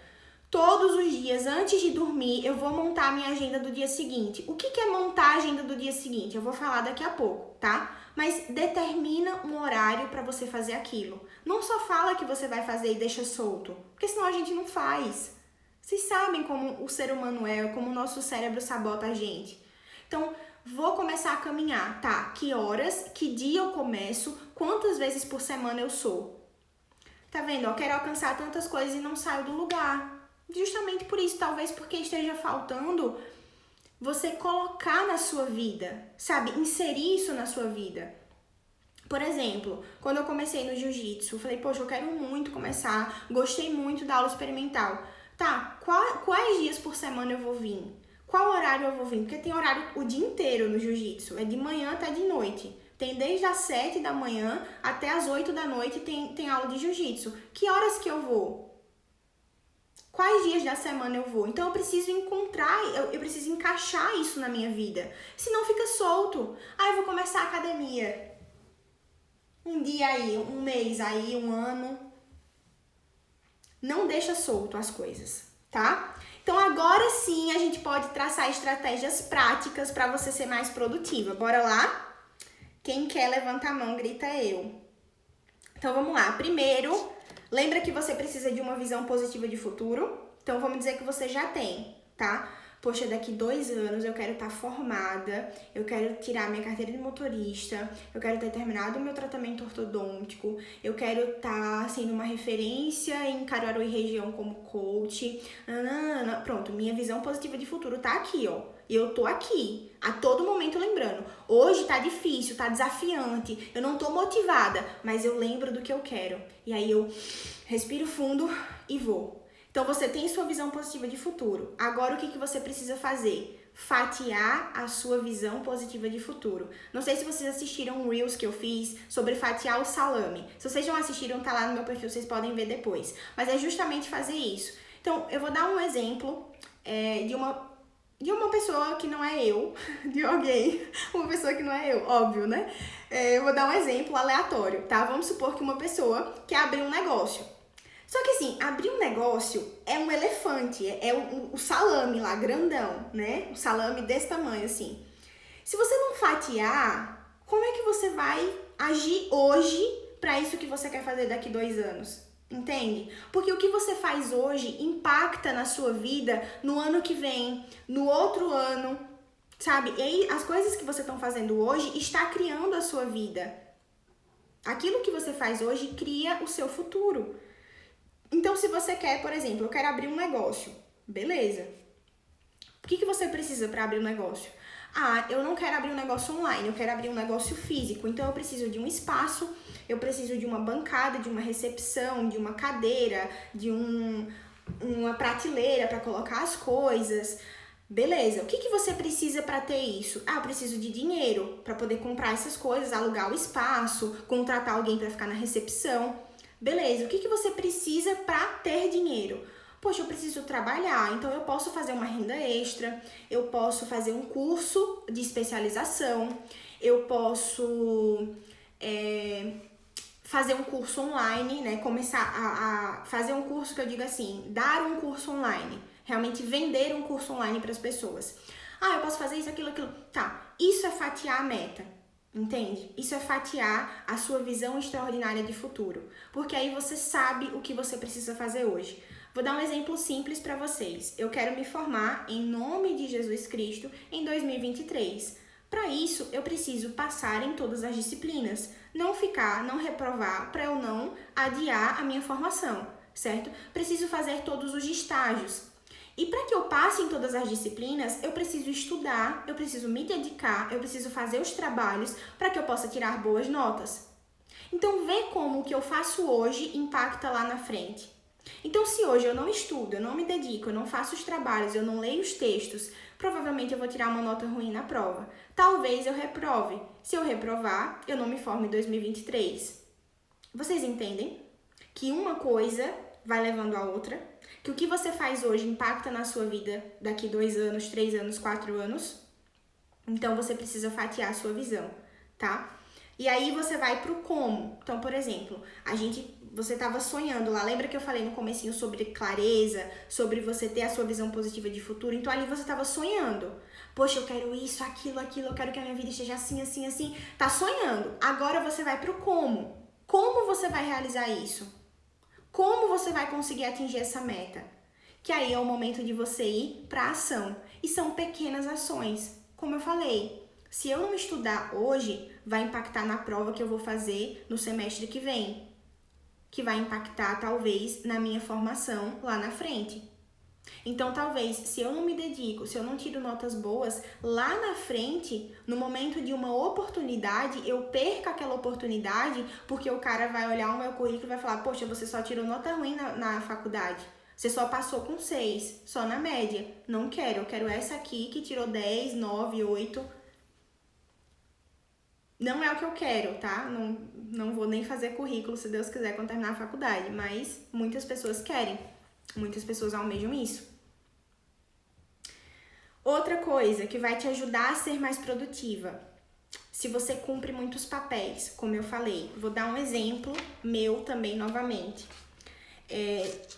Todos os dias, antes de dormir, eu vou montar a minha agenda do dia seguinte. O que é montar a agenda do dia seguinte? Eu vou falar daqui a pouco, tá? Mas determina um horário para você fazer aquilo. Não só fala que você vai fazer e deixa solto, porque senão a gente não faz. Vocês sabem como o ser humano é, como o nosso cérebro sabota a gente. Então, vou começar a caminhar, tá? Que horas, que dia eu começo, quantas vezes por semana eu sou. Tá vendo? Eu quero alcançar tantas coisas e não saio do lugar. Justamente por isso, talvez porque esteja faltando você colocar na sua vida, sabe? Inserir isso na sua vida. Por exemplo, quando eu comecei no jiu-jitsu, eu falei, poxa, eu quero muito começar, gostei muito da aula experimental. Tá, quais dias por semana eu vou vir? Qual horário eu vou vir? Porque tem horário o dia inteiro no jiu-jitsu, é de manhã até de noite. Tem desde as 7 da manhã até as 8 da noite tem aula de jiu-jitsu. Que horas que eu vou? Quais dias da semana eu vou? Então eu preciso eu preciso encaixar isso na minha vida. Senão fica solto. Ah, eu vou começar a academia. Um dia aí, um mês aí, um ano. Não deixa solto as coisas, tá? Então agora sim a gente pode traçar estratégias práticas para você ser mais produtiva. Bora lá? Quem quer levanta a mão, grita eu. Então vamos lá. Primeiro, lembra que você precisa de uma visão positiva de futuro? Então, vamos dizer que você já tem, tá? Poxa, daqui 2 anos eu quero estar formada, eu quero tirar minha carteira de motorista, eu quero ter terminado o meu tratamento ortodôntico, eu quero estar sendo uma referência em Caruaru e região como coach. Pronto, minha visão positiva de futuro tá aqui, ó. Eu tô aqui, a todo momento lembrando. Hoje tá difícil, tá desafiante, eu não tô motivada, mas eu lembro do que eu quero. E aí eu respiro fundo e vou. Então, você tem sua visão positiva de futuro. Agora, o que você precisa fazer? Fatiar a sua visão positiva de futuro. Não sei se vocês assistiram um Reels que eu fiz sobre fatiar o salame. Se vocês não assistiram, tá lá no meu perfil, vocês podem ver depois. Mas é justamente fazer isso. Então, eu vou dar um exemplo de uma pessoa que não é eu, de alguém, uma pessoa que não é eu, óbvio, né? Eu vou dar um exemplo aleatório, tá? Vamos supor que uma pessoa quer abrir um negócio. Só que assim, abrir um negócio é um elefante, é o salame lá, grandão, né? O salame desse tamanho, assim. Se você não fatiar, como é que você vai agir hoje para isso que você quer fazer daqui 2 anos? Entende? Porque o que você faz hoje impacta na sua vida no ano que vem, no outro ano, sabe? E aí, as coisas que você está fazendo hoje está criando a sua vida. Aquilo que você faz hoje cria o seu futuro. Então, se você quer, por exemplo, eu quero abrir um negócio, beleza. O que você precisa para abrir um negócio? Ah, eu não quero abrir um negócio online, eu quero abrir um negócio físico. Então, eu preciso de um espaço, eu preciso de uma bancada, de uma recepção, de uma cadeira, de uma prateleira para colocar as coisas. Beleza, o que você precisa para ter isso? Ah, eu preciso de dinheiro para poder comprar essas coisas, alugar o espaço, contratar alguém para ficar na recepção. Beleza, o que você precisa precisa para ter dinheiro? Poxa, eu preciso trabalhar, então eu posso fazer uma renda extra, eu posso fazer um curso de especialização, eu posso fazer um curso online, né? Começar a fazer um curso que eu digo assim, dar um curso online, realmente vender um curso online para as pessoas. Ah, eu posso fazer isso, aquilo. Tá, isso é fatiar a meta. Entende? Isso é fatiar a sua visão extraordinária de futuro. Porque aí você sabe o que você precisa fazer hoje. Vou dar um exemplo simples para vocês. Eu quero me formar em nome de Jesus Cristo em 2023. Para isso, eu preciso passar em todas as disciplinas. Não reprovar, para eu não adiar a minha formação, certo? Preciso fazer todos os estágios. E para que eu passe em todas as disciplinas, eu preciso estudar, eu preciso me dedicar, eu preciso fazer os trabalhos para que eu possa tirar boas notas. Então, vê como o que eu faço hoje impacta lá na frente. Então, se hoje eu não estudo, eu não me dedico, eu não faço os trabalhos, eu não leio os textos, provavelmente eu vou tirar uma nota ruim na prova. Talvez eu reprove. Se eu reprovar, eu não me formo em 2023. Vocês entendem que uma coisa vai levando a outra? Que o que você faz hoje impacta na sua vida daqui 2 anos, 3 anos, 4 anos? Então, você precisa fatiar a sua visão, tá? E aí, você vai pro como. Então, por exemplo, você estava sonhando lá. Lembra que eu falei no comecinho sobre clareza, sobre você ter a sua visão positiva de futuro? Então, ali você estava sonhando. Poxa, eu quero isso, aquilo, eu quero que a minha vida esteja assim, assim, assim. Tá sonhando. Agora você vai pro como. Como você vai realizar isso? Como você vai conseguir atingir essa meta? Que aí é o momento de você ir para a ação. E são pequenas ações. Como eu falei, se eu não estudar hoje, vai impactar na prova que eu vou fazer no semestre que vem. Que vai impactar, talvez, na minha formação lá na frente. Então, talvez, se eu não me dedico, se eu não tiro notas boas, lá na frente, no momento de uma oportunidade, eu perca aquela oportunidade porque o cara vai olhar o meu currículo e vai falar, poxa, você só tirou nota ruim na faculdade. Você só passou com 6, só na média. Não quero, eu quero essa aqui que tirou 10, 9, 8. Não é o que eu quero, tá? Não vou nem fazer currículo, se Deus quiser, quando terminar a faculdade. Mas muitas pessoas querem. Muitas pessoas almejam isso. Outra coisa que vai te ajudar a ser mais produtiva. Se você cumpre muitos papéis, como eu falei. Vou dar um exemplo meu também, novamente.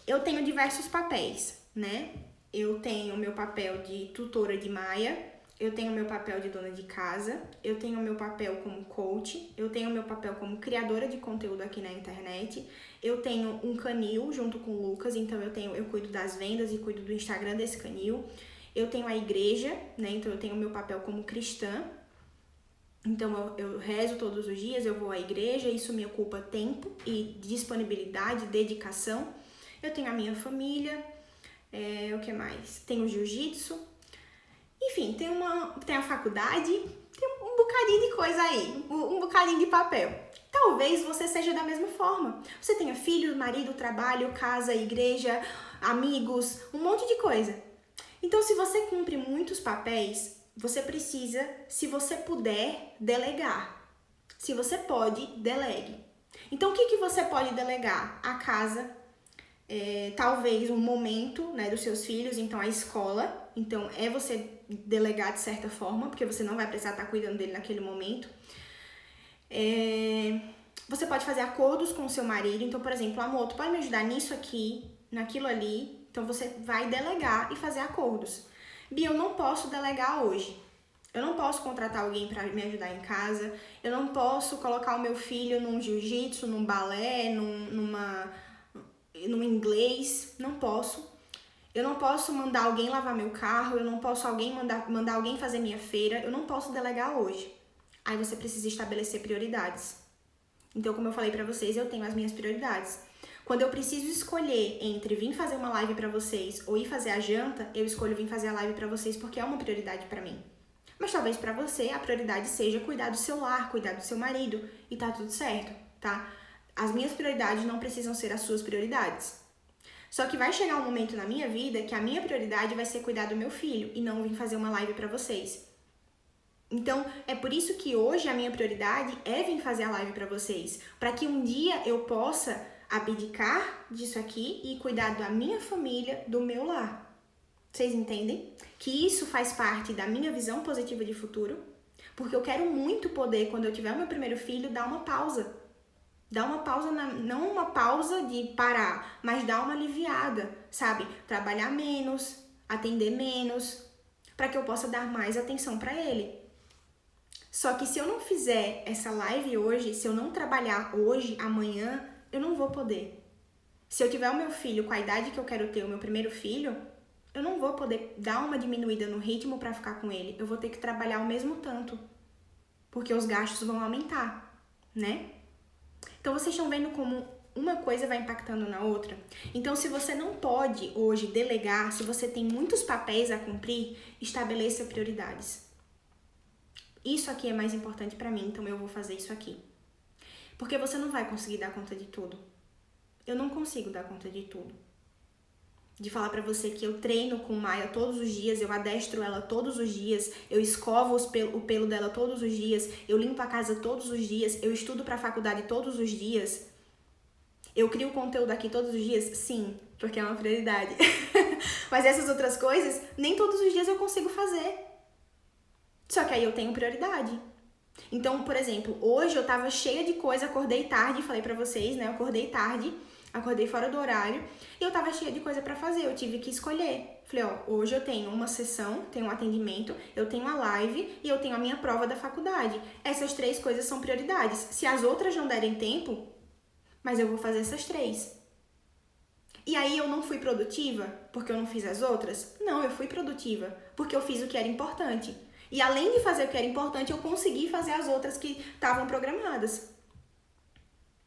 Eu tenho diversos papéis, né? Eu tenho o meu papel de tutora de Maia, eu tenho o meu papel de dona de casa, eu tenho o meu papel como coach, eu tenho o meu papel como criadora de conteúdo aqui na internet, eu tenho um canil junto com o Lucas, então eu cuido das vendas e cuido do Instagram desse canil, eu tenho a igreja, né? Então eu tenho o meu papel como cristã, então eu rezo todos os dias, eu vou à igreja, isso me ocupa tempo e disponibilidade, dedicação. Eu tenho a minha família, o que mais? Tenho o jiu-jitsu, enfim, tem a faculdade, tem um bocadinho de coisa aí, um bocadinho de papel. Talvez você seja da mesma forma. Você tenha filho, marido, trabalho, casa, igreja, amigos, um monte de coisa. Então, se você cumpre muitos papéis, você precisa, se você puder, delegar. Se você pode, delegue. Então, o que você pode delegar? A casa, talvez um momento, né, dos seus filhos, então a escola. Então, é você delegar de certa forma, porque você não vai precisar estar cuidando dele naquele momento. Você pode fazer acordos com o seu marido. Então, por exemplo, amor, tu pode me ajudar nisso aqui, naquilo ali. Então, você vai delegar e fazer acordos. Bia, eu não posso delegar hoje. Eu não posso contratar alguém para me ajudar em casa. Eu não posso colocar o meu filho num jiu-jitsu, num balé, num inglês. Não posso. Eu não posso mandar alguém lavar meu carro. Eu não posso mandar alguém fazer minha feira. Eu não posso delegar hoje. Aí você precisa estabelecer prioridades. Então, como eu falei para vocês, eu tenho as minhas prioridades. Quando eu preciso escolher entre vir fazer uma live para vocês ou ir fazer a janta, eu escolho vir fazer a live para vocês porque é uma prioridade para mim. Mas talvez para você a prioridade seja cuidar do seu lar, cuidar do seu marido e tá tudo certo, tá? As minhas prioridades não precisam ser as suas prioridades. Só que vai chegar um momento na minha vida que a minha prioridade vai ser cuidar do meu filho e não vir fazer uma live para vocês. Então, é por isso que hoje a minha prioridade é vir fazer a live para vocês, para que um dia eu possa abdicar disso aqui e cuidar da minha família, do meu lar. Vocês entendem? Que isso faz parte da minha visão positiva de futuro, porque eu quero muito poder, quando eu tiver o meu primeiro filho, dar uma pausa. Dar uma pausa, não uma pausa de parar, mas dar uma aliviada, sabe? Trabalhar menos, atender menos, para que eu possa dar mais atenção para ele. Só que se eu não fizer essa live hoje, se eu não trabalhar hoje, amanhã, eu não vou poder. Se eu tiver o meu filho com a idade que eu quero ter, o meu primeiro filho, eu não vou poder dar uma diminuída no ritmo para ficar com ele. Eu vou ter que trabalhar o mesmo tanto, porque os gastos vão aumentar, né? Então, vocês estão vendo como uma coisa vai impactando na outra? Então, se você não pode hoje delegar, se você tem muitos papéis a cumprir, estabeleça prioridades. Isso aqui é mais importante para mim, então eu vou fazer isso aqui. Porque você não vai conseguir dar conta de tudo. Eu não consigo dar conta de tudo. De falar pra você que eu treino com Maia todos os dias, eu adestro ela todos os dias, eu escovo o pelo dela todos os dias, eu limpo a casa todos os dias, eu estudo pra faculdade todos os dias, eu crio conteúdo aqui todos os dias? Sim, porque é uma prioridade. Mas essas outras coisas, nem todos os dias eu consigo fazer. Só que aí eu tenho prioridade. Então, por exemplo, hoje eu tava cheia de coisa, acordei tarde, falei pra vocês, né? Eu acordei tarde, acordei fora do horário e eu tava cheia de coisa pra fazer, eu tive que escolher. Falei, ó, hoje eu tenho uma sessão, tenho um atendimento, eu tenho a live e eu tenho a minha prova da faculdade. Essas 3 coisas são prioridades. Se as outras não derem tempo, mas eu vou fazer essas 3. E aí eu não fui produtiva porque eu não fiz as outras? Não, eu fui produtiva porque eu fiz o que era importante. E além de fazer o que era importante, eu consegui fazer as outras que estavam programadas.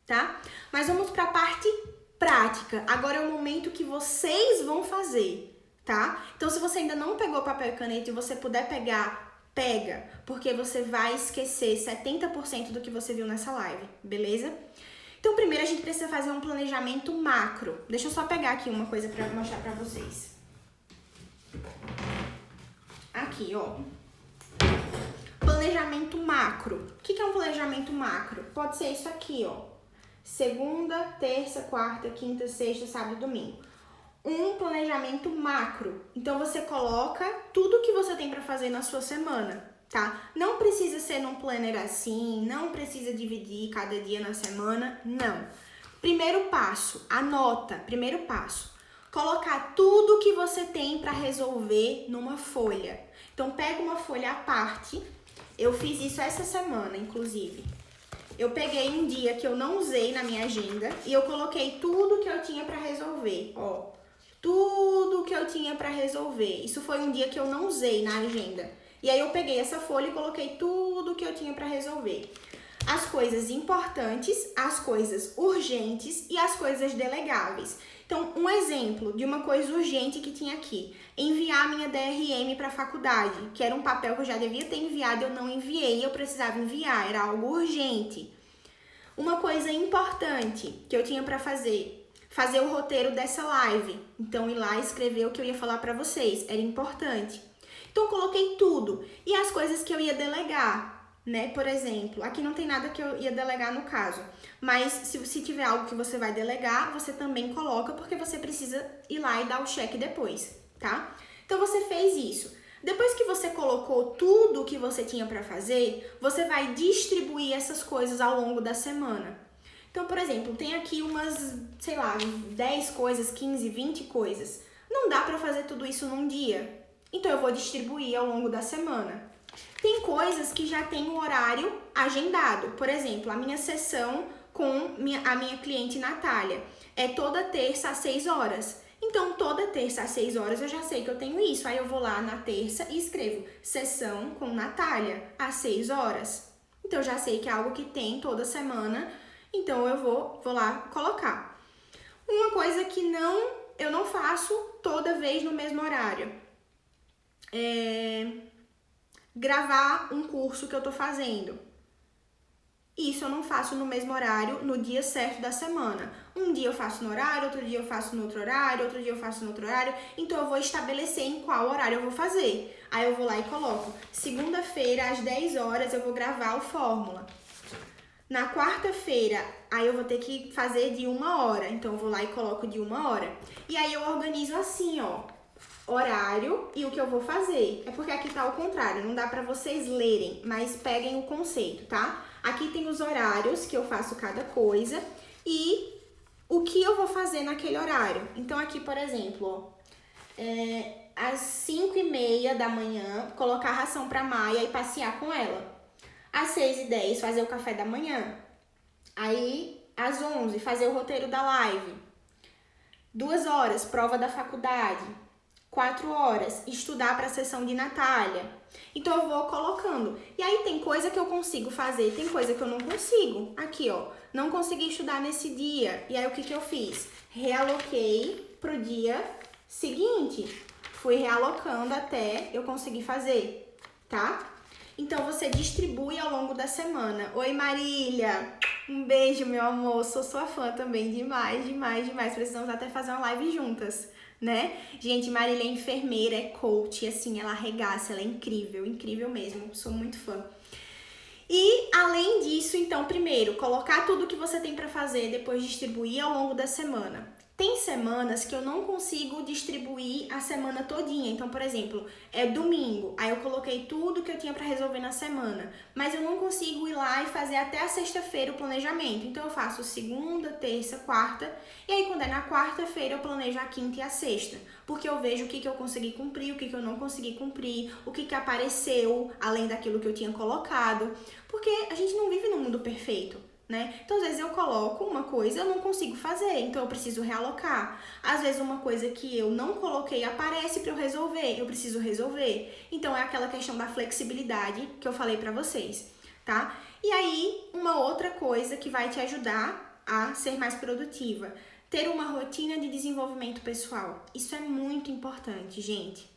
Tá? Mas vamos para a parte prática. Agora é o momento que vocês vão fazer, tá? Então, se você ainda não pegou papel e caneta e você puder pegar, pega, porque você vai esquecer 70% do que você viu nessa live, beleza? Então, primeiro a gente precisa fazer um planejamento macro. Deixa eu só pegar aqui uma coisa para mostrar para vocês. Aqui, ó. Planejamento macro. O que é um planejamento macro? Pode ser isso aqui, ó. Segunda, terça, quarta, quinta, sexta, sábado e domingo. Um planejamento macro. Então, você coloca tudo que você tem para fazer na sua semana, tá? Não precisa ser num planner assim, não precisa dividir cada dia na semana, não. Primeiro passo, anota. Primeiro passo, colocar tudo que você tem para resolver numa folha. Então, pega uma folha à parte. Eu fiz isso essa semana, inclusive. Eu peguei um dia que eu não usei na minha agenda e eu coloquei tudo que eu tinha pra resolver, ó. Tudo que eu tinha pra resolver. Isso foi um dia que eu não usei na agenda. E aí eu peguei essa folha e coloquei tudo que eu tinha pra resolver. As coisas importantes, as coisas urgentes e as coisas delegáveis. Então, um exemplo de uma coisa urgente que tinha aqui. Enviar minha DRM para a faculdade, que era um papel que eu já devia ter enviado, eu não enviei, eu precisava enviar, era algo urgente. Uma coisa importante que eu tinha para fazer o roteiro dessa live. Então, ir lá e escrever o que eu ia falar para vocês, era importante. Então, eu coloquei tudo. E as coisas que eu ia delegar, né? Por exemplo, aqui não tem nada que eu ia delegar no caso, mas se tiver algo que você vai delegar, você também coloca, porque você precisa ir lá e dar o check depois, tá? Então, você fez isso. Depois que você colocou tudo o que você tinha para fazer, você vai distribuir essas coisas ao longo da semana. Então, por exemplo, tem aqui umas, sei lá, 10 coisas, 15, 20 coisas. Não dá para fazer tudo isso num dia. Então, eu vou distribuir ao longo da semana. Tem coisas que já tem o horário agendado. Por exemplo, a minha sessão com a minha cliente Natália é toda terça às 6 horas. Então, toda terça às 6 horas eu já sei que eu tenho isso. Aí eu vou lá na terça e escrevo sessão com Natália às 6 horas. Então, eu já sei que é algo que tem toda semana. Então, eu vou lá colocar. Uma coisa que eu não faço toda vez no mesmo horário é gravar um curso que eu tô fazendo. Isso eu não faço no mesmo horário, no dia certo da semana. Um dia eu faço no horário, outro dia eu faço no outro horário, outro dia eu faço no outro horário. Então, eu vou estabelecer em qual horário eu vou fazer. Aí, eu vou lá e coloco. Segunda-feira, às 10 horas, eu vou gravar o Fórmula. Na quarta-feira, aí eu vou ter que fazer de 1 hora. Então, eu vou lá e coloco de 1 hora. E aí, eu organizo assim, ó. Horário e o que eu vou fazer. É porque aqui tá o contrário. Não dá pra vocês lerem, mas peguem o conceito, tá? Aqui tem os horários que eu faço cada coisa. E o que eu vou fazer naquele horário. Então, aqui, por exemplo, ó. Às 5h30 da manhã, colocar ração pra Maia e passear com ela. Às 6h10, fazer o café da manhã. Aí, às 11, fazer o roteiro da live. 2 horas, prova da faculdade. 4 horas, estudar para a sessão de Natália. Então, eu vou colocando. E aí, tem coisa que eu consigo fazer, tem coisa que eu não consigo. Aqui, ó, não consegui estudar nesse dia. E aí, o que que eu fiz? Realoquei pro dia seguinte. Fui realocando até eu conseguir fazer, tá? Então, você distribui ao longo da semana. Oi, Marília! Um beijo, meu amor. Sou sua fã também. Demais, demais, demais. Precisamos até fazer uma live juntas, né? Gente, Marília é enfermeira, é coach. Assim, ela arregaça. Ela é incrível, incrível mesmo. Sou muito fã. E, além disso, então, primeiro, colocar tudo que você tem pra fazer. Depois, distribuir ao longo da semana. Tem semanas que eu não consigo distribuir a semana todinha. Então, por exemplo, é domingo, aí eu coloquei tudo que eu tinha para resolver na semana, mas eu não consigo ir lá e fazer até a sexta-feira o planejamento. Então, eu faço segunda, terça, quarta, e aí quando é na quarta-feira eu planejo a quinta e a sexta, porque eu vejo o que eu consegui cumprir, o que eu não consegui cumprir, o que apareceu além daquilo que eu tinha colocado, porque a gente não vive num mundo perfeito. Né? Então, às vezes eu coloco uma coisa, eu não consigo fazer, então eu preciso realocar. Às vezes uma coisa que eu não coloquei aparece para eu resolver, eu preciso resolver. Então, é aquela questão da flexibilidade que eu falei para vocês, tá? E aí, uma outra coisa que vai te ajudar a ser mais produtiva, ter uma rotina de desenvolvimento pessoal. Isso é muito importante, gente.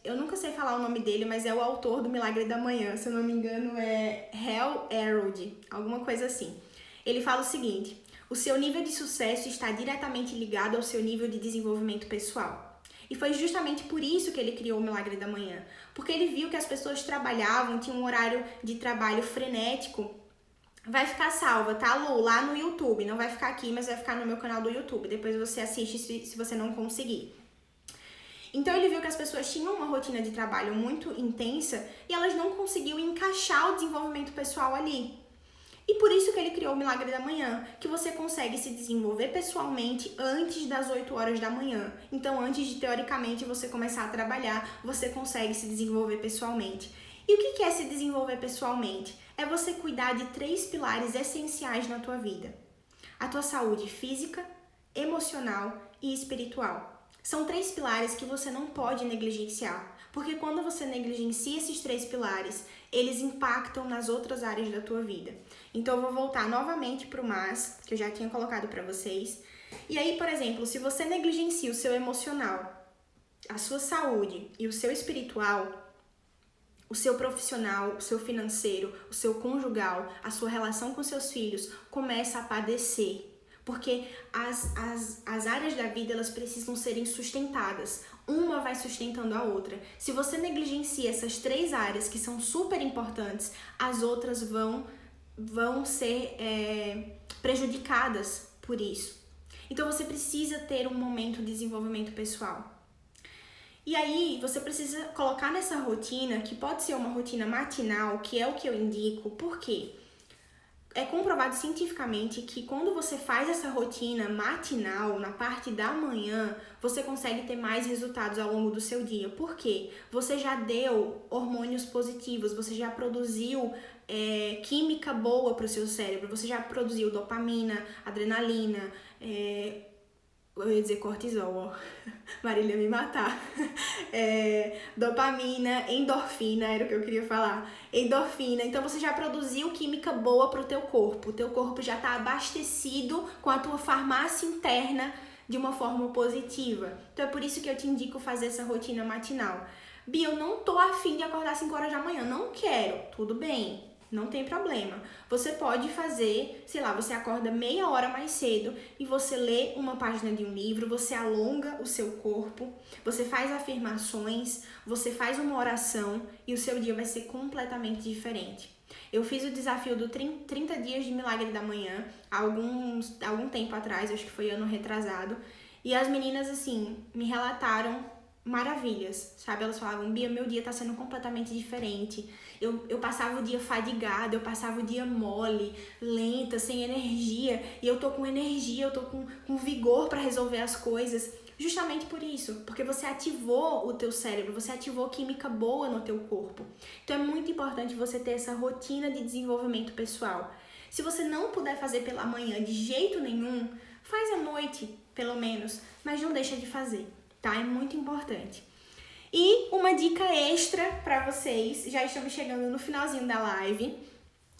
Eu nunca sei falar o nome dele, mas é o autor do Milagre da Manhã, se eu não me engano é Hal Elrod, alguma coisa assim. Ele fala o seguinte: o seu nível de sucesso está diretamente ligado ao seu nível de desenvolvimento pessoal. E foi justamente por isso que ele criou o Milagre da Manhã, porque ele viu que as pessoas trabalhavam, tinham um horário de trabalho frenético. Vai ficar salva, tá, Lu? Lá no YouTube, não vai ficar aqui, mas vai ficar no meu canal do YouTube, depois você assiste se você não conseguir. Então, ele viu que as pessoas tinham uma rotina de trabalho muito intensa e elas não conseguiam encaixar o desenvolvimento pessoal ali. E por isso que ele criou o Milagre da Manhã, que você consegue se desenvolver pessoalmente antes das 8 horas da manhã. Então, antes de, teoricamente, você começar a trabalhar, você consegue se desenvolver pessoalmente. E o que é se desenvolver pessoalmente? É você cuidar de 3 pilares essenciais na tua vida. A tua saúde física, emocional e espiritual. São 3 pilares que você não pode negligenciar, porque quando você negligencia esses 3 pilares, eles impactam nas outras áreas da tua vida. Então, eu vou voltar novamente para o MAS, que eu já tinha colocado para vocês. E aí, por exemplo, se você negligencia o seu emocional, a sua saúde e o seu espiritual, o seu profissional, o seu financeiro, o seu conjugal, a sua relação com seus filhos começa a padecer. Porque as áreas da vida, elas precisam serem sustentadas. Uma vai sustentando a outra. Se você negligencia essas 3 áreas que são super importantes, as outras vão ser prejudicadas por isso. Então, você precisa ter um momento de desenvolvimento pessoal. E aí, você precisa colocar nessa rotina, que pode ser uma rotina matinal, que é o que eu indico. Por quê? É comprovado cientificamente que quando você faz essa rotina matinal, na parte da manhã, você consegue ter mais resultados ao longo do seu dia. Por quê? Você já deu hormônios positivos, você já produziu química boa para o seu cérebro, você já produziu dopamina, adrenalina, eu ia dizer cortisol, ó. Marília ia me matar. Dopamina, endorfina, era o que eu queria falar. Endorfina. Então, você já produziu química boa pro teu corpo. O teu corpo já tá abastecido com a tua farmácia interna de uma forma positiva. Então, é por isso que eu te indico fazer essa rotina matinal. Bia, eu não tô afim de acordar 5 horas da manhã. Não quero. Tudo bem. Não tem problema. Você pode fazer, sei lá, você acorda meia hora mais cedo e você lê uma página de um livro, você alonga o seu corpo, você faz afirmações, você faz uma oração e o seu dia vai ser completamente diferente. Eu fiz o desafio do 30 dias de milagre da manhã, algum tempo atrás, acho que foi ano retrasado, e as meninas, assim, me relataram maravilhas, sabe? Elas falavam, Bia, meu dia tá sendo completamente diferente. Eu passava o dia fadigada, eu passava o dia mole, lenta, sem energia, e eu tô com energia, eu tô com vigor pra resolver as coisas. Justamente por isso, porque você ativou o teu cérebro, você ativou química boa no teu corpo. Então é muito importante você ter essa rotina de desenvolvimento pessoal. Se você não puder fazer pela manhã de jeito nenhum, faz à noite, pelo menos, mas não deixa de fazer, tá? É muito importante. E uma dica extra para vocês, já estamos chegando no finalzinho da live,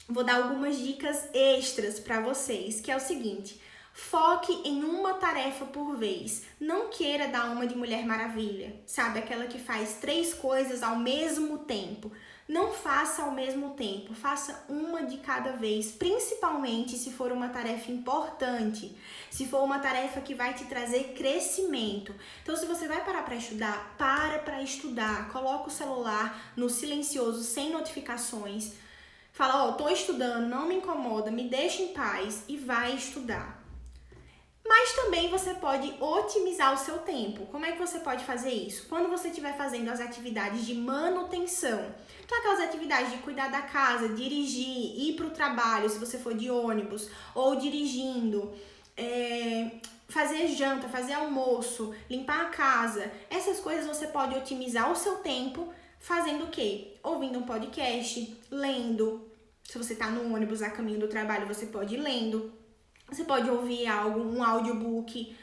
vou dar algumas dicas extras para vocês, que é o seguinte: foque em uma tarefa por vez. Não queira dar uma de Mulher Maravilha, sabe? Aquela que faz 3 coisas ao mesmo tempo. Não faça ao mesmo tempo, faça uma de cada vez, principalmente se for uma tarefa importante, se for uma tarefa que vai te trazer crescimento. Então, se você vai parar para estudar, para estudar, coloca o celular no silencioso, sem notificações, fala, tô estudando, não me incomoda, me deixa em paz e vai estudar. Mas também você pode otimizar o seu tempo. Como é que você pode fazer isso? Quando você estiver fazendo as atividades de manutenção, então aquelas atividades de cuidar da casa, dirigir, ir para o trabalho, se você for de ônibus, ou dirigindo, fazer janta, fazer almoço, limpar a casa, essas coisas você pode otimizar o seu tempo fazendo o quê? Ouvindo um podcast, lendo. Se você está no ônibus a caminho do trabalho, você pode ir lendo. Você pode ouvir um audiobook,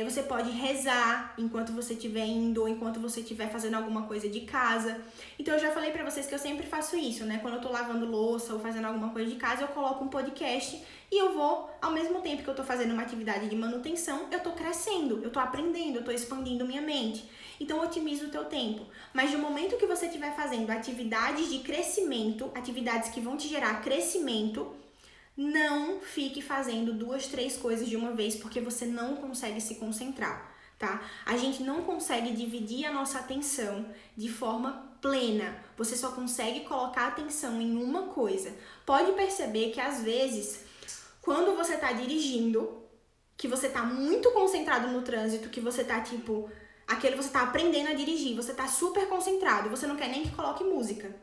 você pode rezar enquanto você estiver indo ou enquanto você estiver fazendo alguma coisa de casa. Então, eu já falei pra vocês que eu sempre faço isso, né? Quando eu tô lavando louça ou fazendo alguma coisa de casa, eu coloco um podcast e eu vou, ao mesmo tempo que eu tô fazendo uma atividade de manutenção, eu tô crescendo, eu tô aprendendo, eu tô expandindo minha mente. Então, otimiza o teu tempo. Mas no momento que você estiver fazendo atividades de crescimento, atividades que vão te gerar crescimento, não fique fazendo 2, 3 coisas de uma vez, porque você não consegue se concentrar, tá? A gente não consegue dividir a nossa atenção de forma plena. Você só consegue colocar atenção em uma coisa. Pode perceber que às vezes, quando você tá dirigindo, que você tá muito concentrado no trânsito, que você tá você tá aprendendo a dirigir, você tá super concentrado, você não quer nem que coloque música.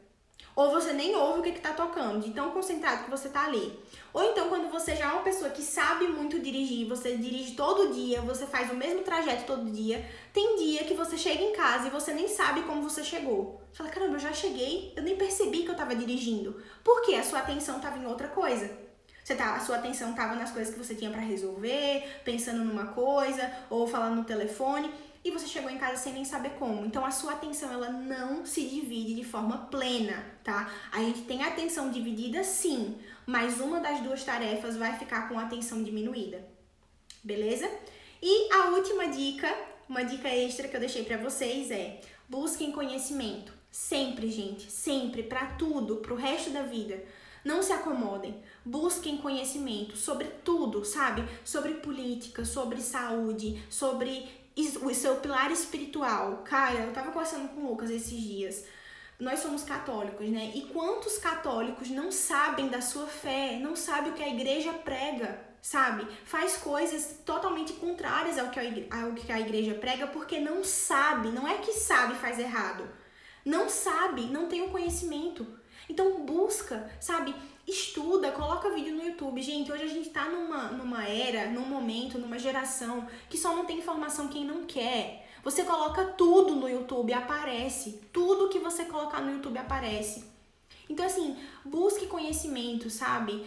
Ou você nem ouve o que tá tocando, de tão concentrado que você tá ali. Ou então, quando você já é uma pessoa que sabe muito dirigir, você dirige todo dia, você faz o mesmo trajeto todo dia, tem dia que você chega em casa e você nem sabe como você chegou. Você fala, caramba, eu já cheguei, eu nem percebi que eu tava dirigindo. Por quê? A sua atenção tava em outra coisa. A sua atenção tava nas coisas que você tinha pra resolver, pensando numa coisa, ou falando no telefone, e você chegou em casa sem nem saber como. Então, a sua atenção, ela não se divide de forma plena, tá? A gente tem a atenção dividida, sim, mas uma das 2 tarefas vai ficar com a atenção diminuída, beleza? E a última dica, uma dica extra que eu deixei pra vocês é: busquem conhecimento. Sempre, gente, sempre, pra tudo, pro resto da vida. Não se acomodem, busquem conhecimento sobre tudo, sabe? Sobre política, sobre saúde, sobre o seu pilar espiritual. Cara, eu tava conversando com o Lucas esses dias. Nós somos católicos, né? E quantos católicos não sabem da sua fé, não sabem o que a igreja prega, sabe? Faz coisas totalmente contrárias ao que a igreja prega porque não sabe, não é que sabe e faz errado. Não sabe, não tem o conhecimento. Então busca, sabe? Estuda, coloca vídeo no YouTube. Gente, hoje a gente tá numa era, num momento, numa geração que só não tem informação quem não quer. Você coloca tudo no YouTube, aparece. Tudo que você colocar no YouTube aparece. Então, assim, busque conhecimento, sabe?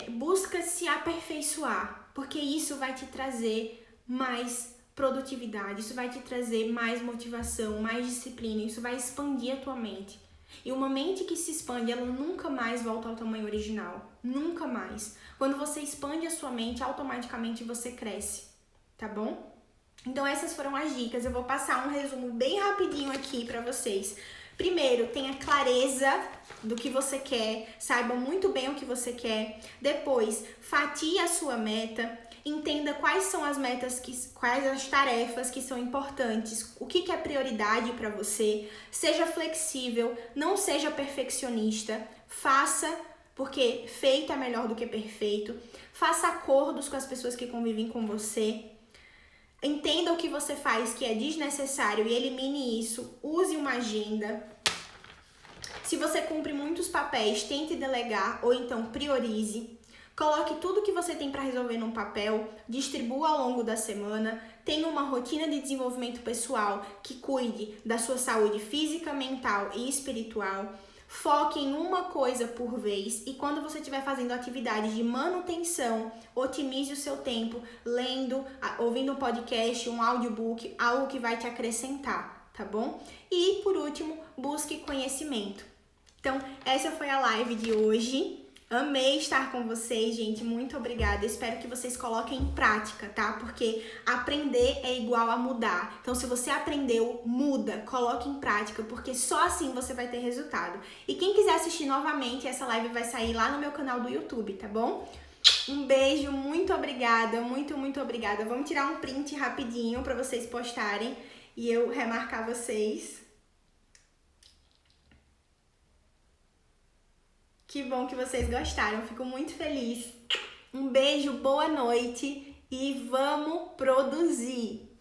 Busca se aperfeiçoar, porque isso vai te trazer mais produtividade, isso vai te trazer mais motivação, mais disciplina, isso vai expandir a tua mente. E uma mente que se expande, ela nunca mais volta ao tamanho original. Nunca mais. Quando você expande a sua mente, automaticamente você cresce. Tá bom? Então essas foram as dicas. Eu vou passar um resumo bem rapidinho aqui pra vocês. Primeiro, tenha clareza do que você quer, saiba muito bem o que você quer. Depois, fatie a sua meta, entenda quais são as metas, quais as tarefas que são importantes, o que é prioridade para você. Seja flexível, não seja perfeccionista, faça, porque feito é melhor do que perfeito. Faça acordos com as pessoas que convivem com você. Entenda o que você faz que é desnecessário e elimine isso. Use uma agenda. Se você cumpre muitos papéis, tente delegar ou então priorize. Coloque tudo que você tem para resolver num papel, distribua ao longo da semana, tenha uma rotina de desenvolvimento pessoal que cuide da sua saúde física, mental e espiritual. Foque em uma coisa por vez e quando você estiver fazendo atividades de manutenção, otimize o seu tempo lendo, ouvindo um podcast, um audiobook, algo que vai te acrescentar, tá bom? E por último, busque conhecimento. Então, essa foi a live de hoje. Amei estar com vocês, gente. Muito obrigada. Espero que vocês coloquem em prática, tá? Porque aprender é igual a mudar. Então, se você aprendeu, muda. Coloque em prática, porque só assim você vai ter resultado. E quem quiser assistir novamente, essa live vai sair lá no meu canal do YouTube, tá bom? Um beijo, muito obrigada. Muito obrigada. Vamos tirar um print rapidinho para vocês postarem e eu remarcar vocês. Que bom que vocês gostaram, fico muito feliz. Um beijo, boa noite e vamos produzir!